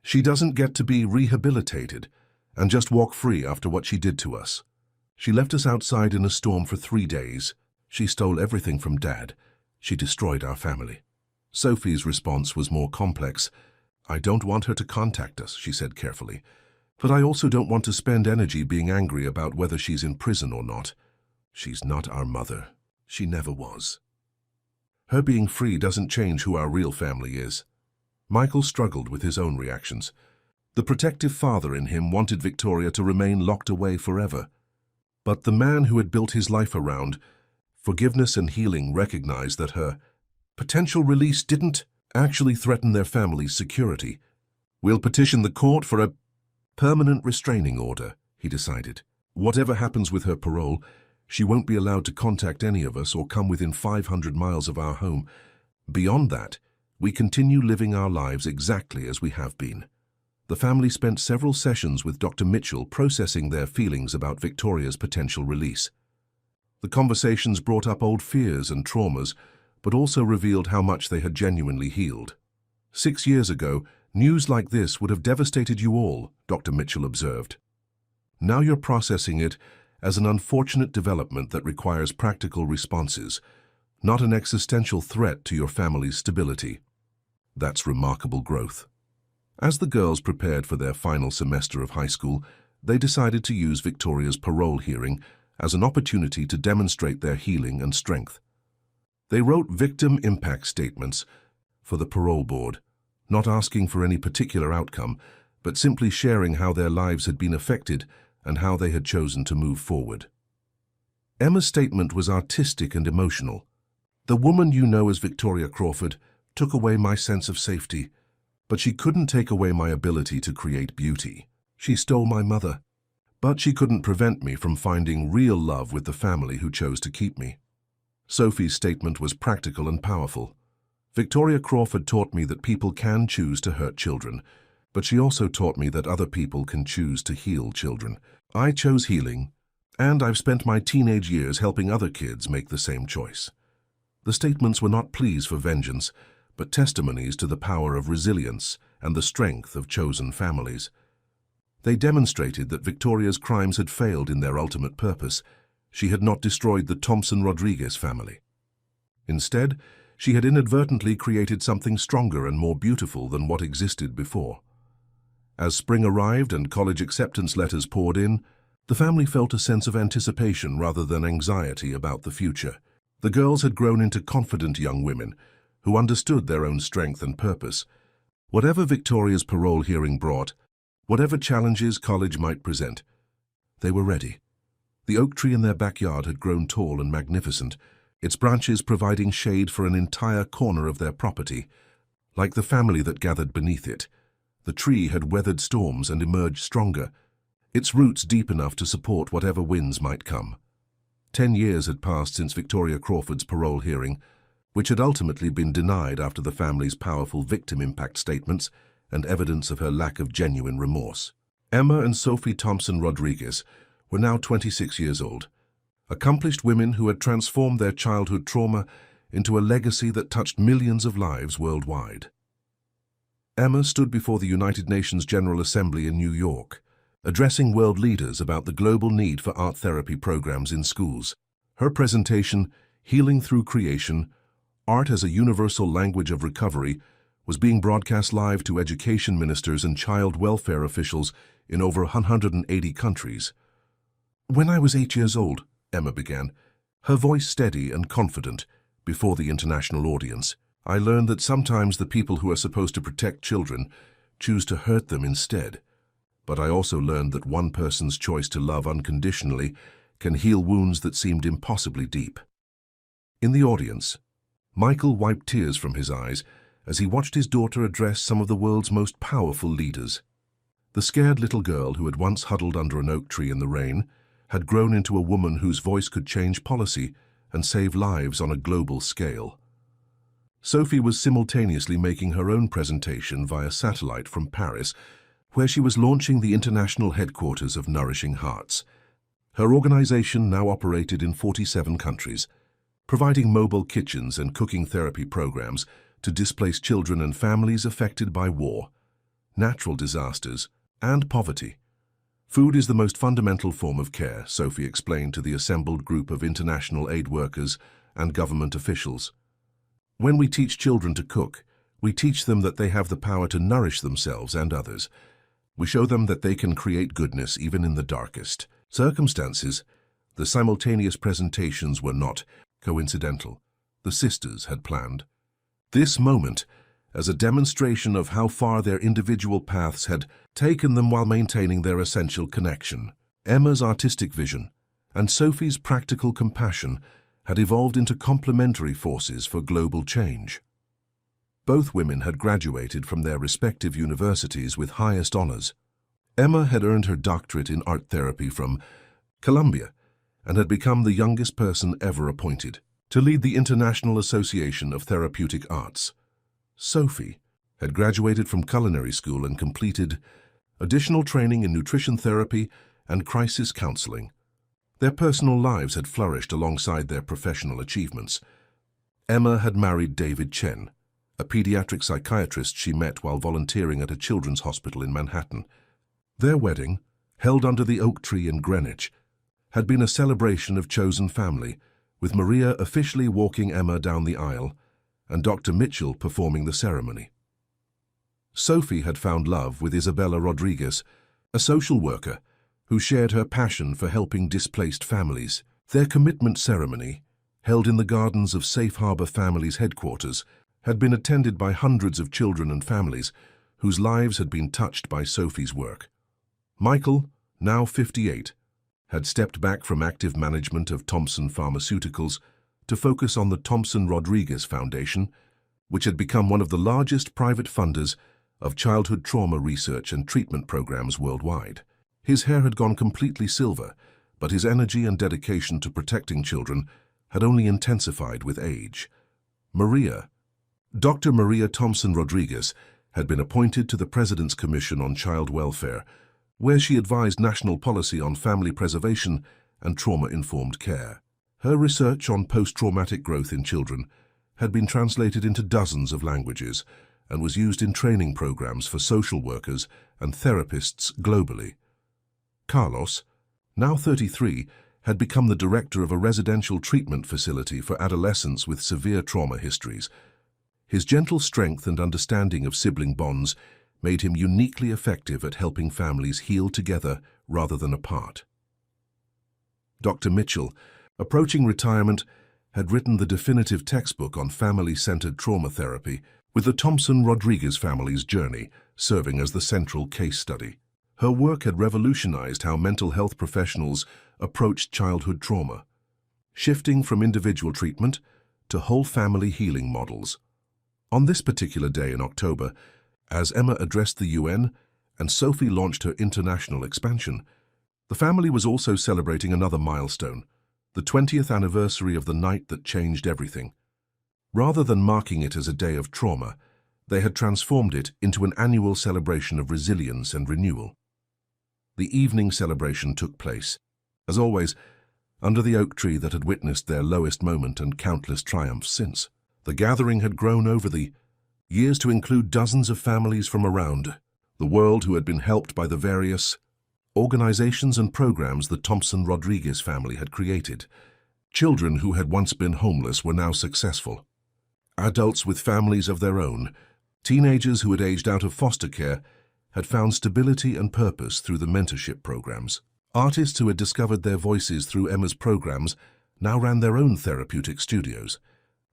"She doesn't get to be rehabilitated and just walk free after what she did to us. She left us outside in a storm for 3 days. She stole everything from Dad. She destroyed our family." Sophie's response was more complex. "I don't want her to contact us," she said carefully. "But I also don't want to spend energy being angry about whether she's in prison or not. She's not our mother. She never was. Her being free doesn't change who our real family is." Michael struggled with his own reactions. The protective father in him wanted Victoria to remain locked away forever. But the man who had built his life around forgiveness and healing recognized that her potential release didn't actually threaten their family's security. "We'll petition the court for a permanent restraining order," he decided. "Whatever happens with her parole, she won't be allowed to contact any of us or come within 500 miles of our home. Beyond that, we continue living our lives exactly as we have been." The family spent several sessions with Dr. Mitchell processing their feelings about Victoria's potential release. The conversations brought up old fears and traumas, but also revealed how much they had genuinely healed. 6 years ago, news like this would have devastated you all, Dr. Mitchell observed. Now you're processing it as an unfortunate development that requires practical responses, not an existential threat to your family's stability. That's remarkable growth. As the girls prepared for their final semester of high school, they decided to use Victoria's parole hearing as an opportunity to demonstrate their healing and strength. They wrote victim impact statements for the parole board, not asking for any particular outcome, but simply sharing how their lives had been affected and how they had chosen to move forward. Emma's statement was artistic and emotional. "The woman you know as Victoria Crawford took away my sense of safety, but she couldn't take away my ability to create beauty. She stole my mother, but she couldn't prevent me from finding real love with the family who chose to keep me." Sophie's statement was practical and powerful. "Victoria Crawford taught me that people can choose to hurt children, but she also taught me that other people can choose to heal children. I chose healing, and I've spent my teenage years helping other kids make the same choice." The statements were not pleas for vengeance, but testimonies to the power of resilience and the strength of chosen families. They demonstrated that Victoria's crimes had failed in their ultimate purpose. She had not destroyed the Thompson-Rodriguez family. Instead, she had inadvertently created something stronger and more beautiful than what existed before. As spring arrived and college acceptance letters poured in, the family felt a sense of anticipation rather than anxiety about the future. The girls had grown into confident young women who understood their own strength and purpose. Whatever Victoria's parole hearing brought, whatever challenges college might present, they were ready. The oak tree in their backyard had grown tall and magnificent, its branches providing shade for an entire corner of their property. Like the family that gathered beneath it, the tree had weathered storms and emerged stronger, its roots deep enough to support whatever winds might come. 10 years had passed since Victoria Crawford's parole hearing, which had ultimately been denied after the family's powerful victim impact statements and evidence of her lack of genuine remorse. Emma and Sophie Thompson Rodriguez were now 26 years old, accomplished women who had transformed their childhood trauma into a legacy that touched millions of lives worldwide. Emma stood before the United Nations General Assembly in New York, addressing world leaders about the global need for art therapy programs in schools. Her presentation, Healing Through Creation, Art as a Universal Language of Recovery, was being broadcast live to education ministers and child welfare officials in over 180 countries. "When I was 8 years old," Emma began, her voice steady and confident, before the international audience, "I learned that sometimes the people who are supposed to protect children choose to hurt them instead. But I also learned that one person's choice to love unconditionally can heal wounds that seemed impossibly deep." In the audience, Michael wiped tears from his eyes as he watched his daughter address some of the world's most powerful leaders. The scared little girl who had once huddled under an oak tree in the rain had grown into a woman whose voice could change policy and save lives on a global scale. Sophie was simultaneously making her own presentation via satellite from Paris, where she was launching the international headquarters of Nourishing Hearts. Her organization now operated in 47 countries, providing mobile kitchens and cooking therapy programs to displaced children and families affected by war, natural disasters, and poverty. "Food is the most fundamental form of care," Sophie explained to the assembled group of international aid workers and government officials. "When we teach children to cook, we teach them that they have the power to nourish themselves and others. We show them that they can create goodness even in the darkest circumstances." The simultaneous presentations were not coincidental. The sisters had planned this moment as a demonstration of how far their individual paths had taken them while maintaining their essential connection. Emma's artistic vision and Sophie's practical compassion had evolved into complementary forces for global change. Both women had graduated from their respective universities with highest honors. Emma had earned her doctorate in art therapy from Columbia and had become the youngest person ever appointed to lead the International Association of Therapeutic Arts. Sophie had graduated from culinary school and completed additional training in nutrition therapy and crisis counseling. Their personal lives had flourished alongside their professional achievements. Emma had married David Chen, a pediatric psychiatrist she met while volunteering at a children's hospital in Manhattan. Their wedding, held under the oak tree in Greenwich, had been a celebration of chosen family, with Maria officially walking Emma down the aisle and Dr. Mitchell performing the ceremony. Sophie had found love with Isabella Rodriguez, a social worker who shared her passion for helping displaced families. Their commitment ceremony, held in the gardens of Safe Harbor Family's headquarters, had been attended by hundreds of children and families whose lives had been touched by Sophie's work. Michael, now 58, had stepped back from active management of Thompson Pharmaceuticals to focus on the Thompson Rodriguez Foundation, which had become one of the largest private funders of childhood trauma research and treatment programs worldwide. His hair had gone completely silver, but his energy and dedication to protecting children had only intensified with age. Dr. Maria Thompson Rodriguez had been appointed to the President's Commission on Child Welfare, where she advised national policy on family preservation and trauma-informed care. Her research on post-traumatic growth in children had been translated into dozens of languages and was used in training programs for social workers and therapists globally. Carlos, now 33, had become the director of a residential treatment facility for adolescents with severe trauma histories. His gentle strength and understanding of sibling bonds made him uniquely effective at helping families heal together rather than apart. Dr. Mitchell, approaching retirement, had written the definitive textbook on family-centered trauma therapy, with the Thompson-Rodriguez family's journey serving as the central case study. Her work had revolutionized how mental health professionals approached childhood trauma, shifting from individual treatment to whole family healing models. On this particular day in October, as Emma addressed the UN and Sophie launched her international expansion, the family was also celebrating another milestone, the 20th anniversary of the night that changed everything. Rather than marking it as a day of trauma, they had transformed it into an annual celebration of resilience and renewal. The evening celebration took place, as always, under the oak tree that had witnessed their lowest moment and countless triumphs since. The gathering had grown over the years to include dozens of families from around the world who had been helped by the various organizations and programs the Thompson-Rodriguez family had created. Children who had once been homeless were now successful. Adults with families of their own, teenagers who had aged out of foster care, had found stability and purpose through the mentorship programs. Artists who had discovered their voices through Emma's programs now ran their own therapeutic studios.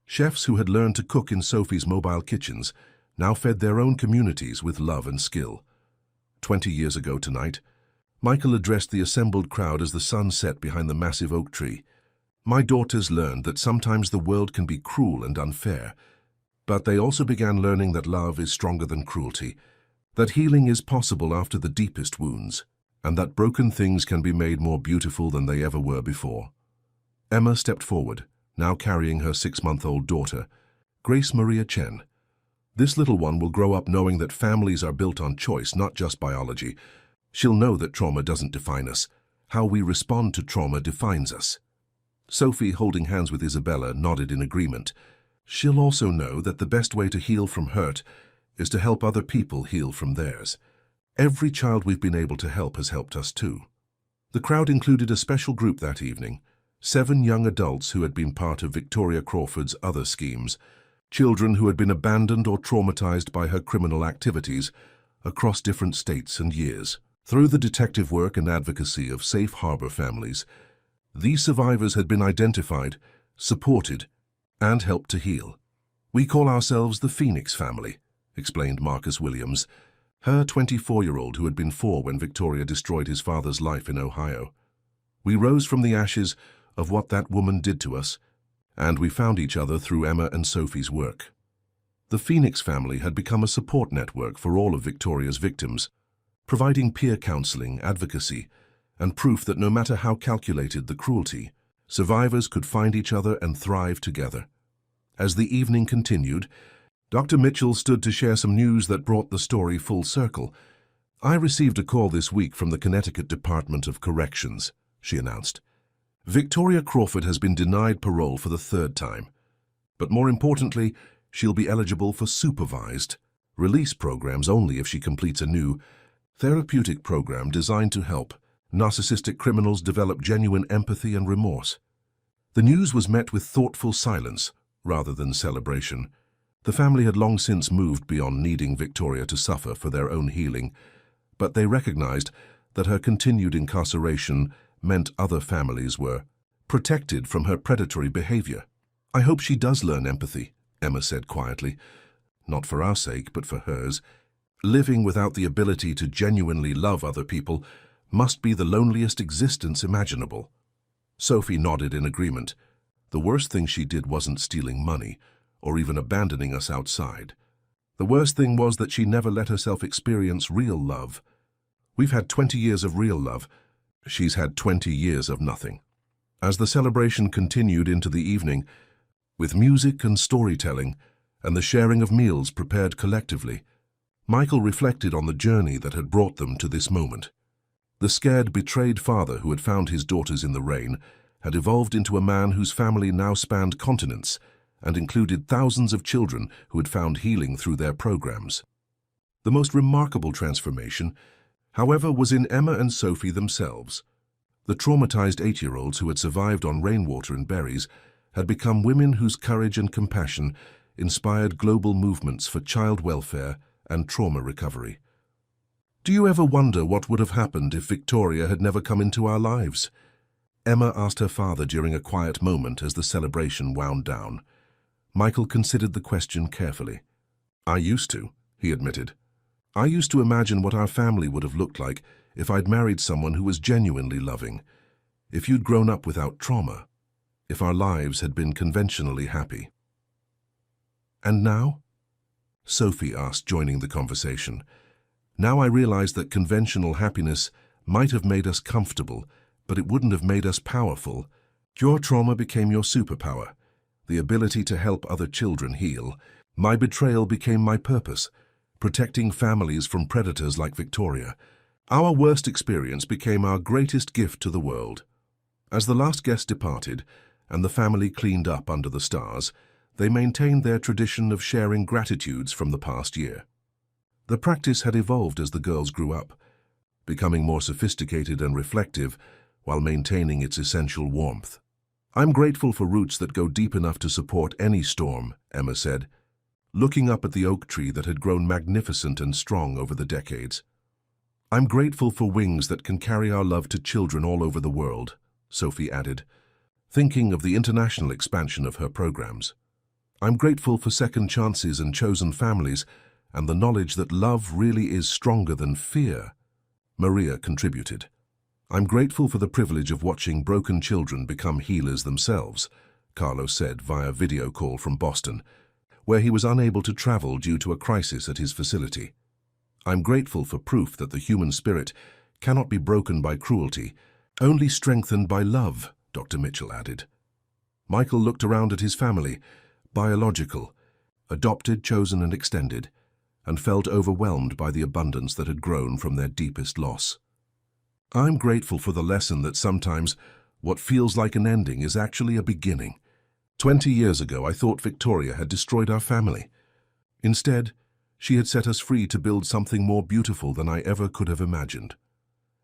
Chefs who had learned to cook in Sophie's mobile kitchens now fed their own communities with love and skill. 20 years ago tonight, Michael addressed the assembled crowd as the sun set behind the massive oak tree. My daughters learned that sometimes the world can be cruel and unfair, but they also began learning that love is stronger than cruelty, that healing is possible after the deepest wounds, and that broken things can be made more beautiful than they ever were before. Emma stepped forward, now carrying her 6-month-old daughter, Grace Maria Chen. This little one will grow up knowing that families are built on choice, not just biology. She'll know that trauma doesn't define us. How we respond to trauma defines us. Sophie, holding hands with Isabella, nodded in agreement. She'll also know that the best way to heal from hurt is to help other people heal from theirs. Every child we've been able to help has helped us too. The crowd included a special group that evening, 7 young adults who had been part of Victoria Crawford's other schemes, children who had been abandoned or traumatized by her criminal activities across different states and years. Through the detective work and advocacy of safe harbor families, these survivors had been identified, supported, and helped to heal. We call ourselves the Phoenix family, explained Marcus Williams, her 24-year-old who had been 4 when Victoria destroyed his father's life in Ohio. We rose from the ashes of what that woman did to us, and we found each other through Emma and Sophie's work. The Phoenix family had become a support network for all of Victoria's victims, providing peer counseling, advocacy, and proof that no matter how calculated the cruelty, survivors could find each other and thrive together. As the evening continued, Dr. Mitchell stood to share some news that brought the story full circle. I received a call this week from the Connecticut Department of Corrections, she announced. Victoria Crawford has been denied parole for the 3rd time, but more importantly, she'll be eligible for supervised release programs only if she completes a new therapeutic program designed to help narcissistic criminals develop genuine empathy and remorse. The news was met with thoughtful silence rather than celebration. The family had long since moved beyond needing Victoria to suffer for their own healing, but they recognized that her continued incarceration meant other families were protected from her predatory behavior. I hope she does learn empathy, Emma said quietly. Not for our sake, but for hers. Living without the ability to genuinely love other people must be the loneliest existence imaginable. Sophie nodded in agreement. The worst thing she did wasn't stealing money, or even abandoning us outside. The worst thing was that she never let herself experience real love. We've had 20 years of real love. She's had 20 years of nothing. As the celebration continued into the evening, with music and storytelling, and the sharing of meals prepared collectively, Michael reflected on the journey that had brought them to this moment. The scared, betrayed father who had found his daughters in the rain had evolved into a man whose family now spanned continents and included thousands of children who had found healing through their programs. The most remarkable transformation, however, was in Emma and Sophie themselves. The traumatized 8-year-olds who had survived on rainwater and berries had become women whose courage and compassion inspired global movements for child welfare and trauma recovery. Do you ever wonder what would have happened if Victoria had never come into our lives? Emma asked her father during a quiet moment as the celebration wound down. Michael considered the question carefully. I used to, he admitted. I used to imagine what our family would have looked like if I'd married someone who was genuinely loving, if you'd grown up without trauma, if our lives had been conventionally happy. And now? Sophie asked, joining the conversation. Now I realize that conventional happiness might have made us comfortable, but it wouldn't have made us powerful. Your trauma became your superpower, the ability to help other children heal. My betrayal became my purpose, protecting families from predators like Victoria. Our worst experience became our greatest gift to the world. As the last guest departed, and the family cleaned up under the stars, they maintained their tradition of sharing gratitudes from the past year. The practice had evolved as the girls grew up, becoming more sophisticated and reflective while maintaining its essential warmth. I'm grateful for roots that go deep enough to support any storm, Emma said, looking up at the oak tree that had grown magnificent and strong over the decades. I'm grateful for wings that can carry our love to children all over the world, Sophie added, thinking of the international expansion of her programs. I'm grateful for second chances and chosen families, and the knowledge that love really is stronger than fear, Maria contributed. I'm grateful for the privilege of watching broken children become healers themselves, Carlos said via video call from Boston, where he was unable to travel due to a crisis at his facility. I'm grateful for proof that the human spirit cannot be broken by cruelty, only strengthened by love, Dr. Mitchell added. Michael looked around at his family, biological, adopted, chosen and extended, and felt overwhelmed by the abundance that had grown from their deepest loss. I'm grateful for the lesson that sometimes what feels like an ending is actually a beginning. 20 years ago, I thought Victoria had destroyed our family. Instead, she had set us free to build something more beautiful than I ever could have imagined.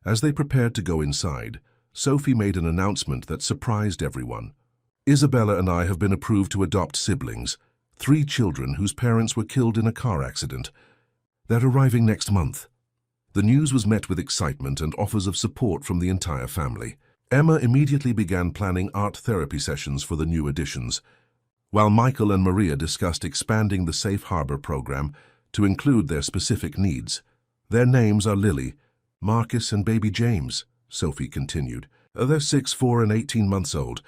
As they prepared to go inside, Sophie made an announcement that surprised everyone. Isabella and I have been approved to adopt siblings, 3 children whose parents were killed in a car accident. They're arriving next month. The news was met with excitement and offers of support from the entire family. Emma immediately began planning art therapy sessions for the new additions, while Michael and Maria discussed expanding the Safe Harbor program to include their specific needs. Their names are Lily, Marcus and baby James, Sophie continued. They're 6, 4 and 18 months old.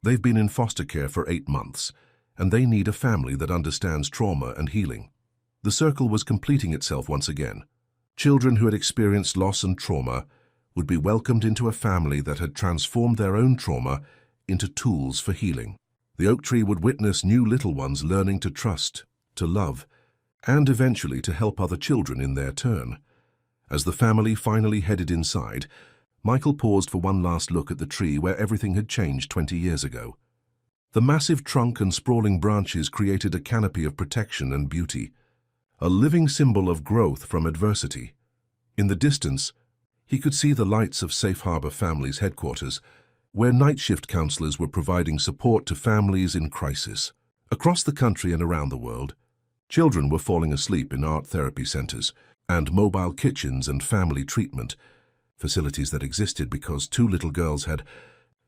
They've been in foster care for 8 months, and they need a family that understands trauma and healing. The circle was completing itself once again. Children who had experienced loss and trauma would be welcomed into a family that had transformed their own trauma into tools for healing. The oak tree would witness new little ones learning to trust, to love, and eventually to help other children in their turn. As the family finally headed inside, Michael paused for one last look at the tree where everything had changed 20 years ago. The massive trunk and sprawling branches created a canopy of protection and beauty, a living symbol of growth from adversity. In the distance, he could see the lights of Safe Harbor Family's headquarters, where night shift counselors were providing support to families in crisis. Across the country and around the world, children were falling asleep in art therapy centers and mobile kitchens and family treatment facilities that existed because 2 little girls had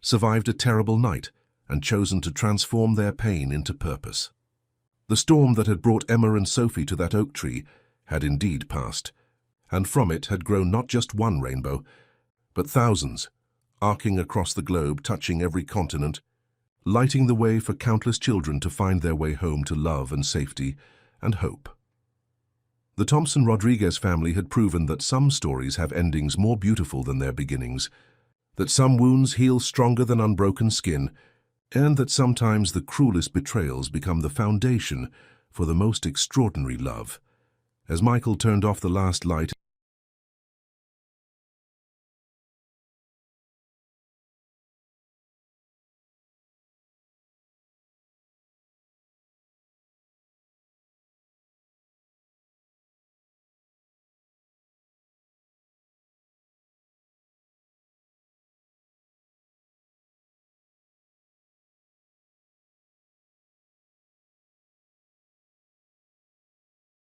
survived a terrible night and chosen to transform their pain into purpose. The storm that had brought Emma and Sophie to that oak tree had indeed passed, and from it had grown not just one rainbow, but thousands, arcing across the globe, touching every continent, lighting the way for countless children to find their way home to love and safety and hope. The Thompson-Rodriguez family had proven that some stories have endings more beautiful than their beginnings, that some wounds heal stronger than unbroken skin, and that sometimes the cruelest betrayals become the foundation for the most extraordinary love. As Michael turned off the last light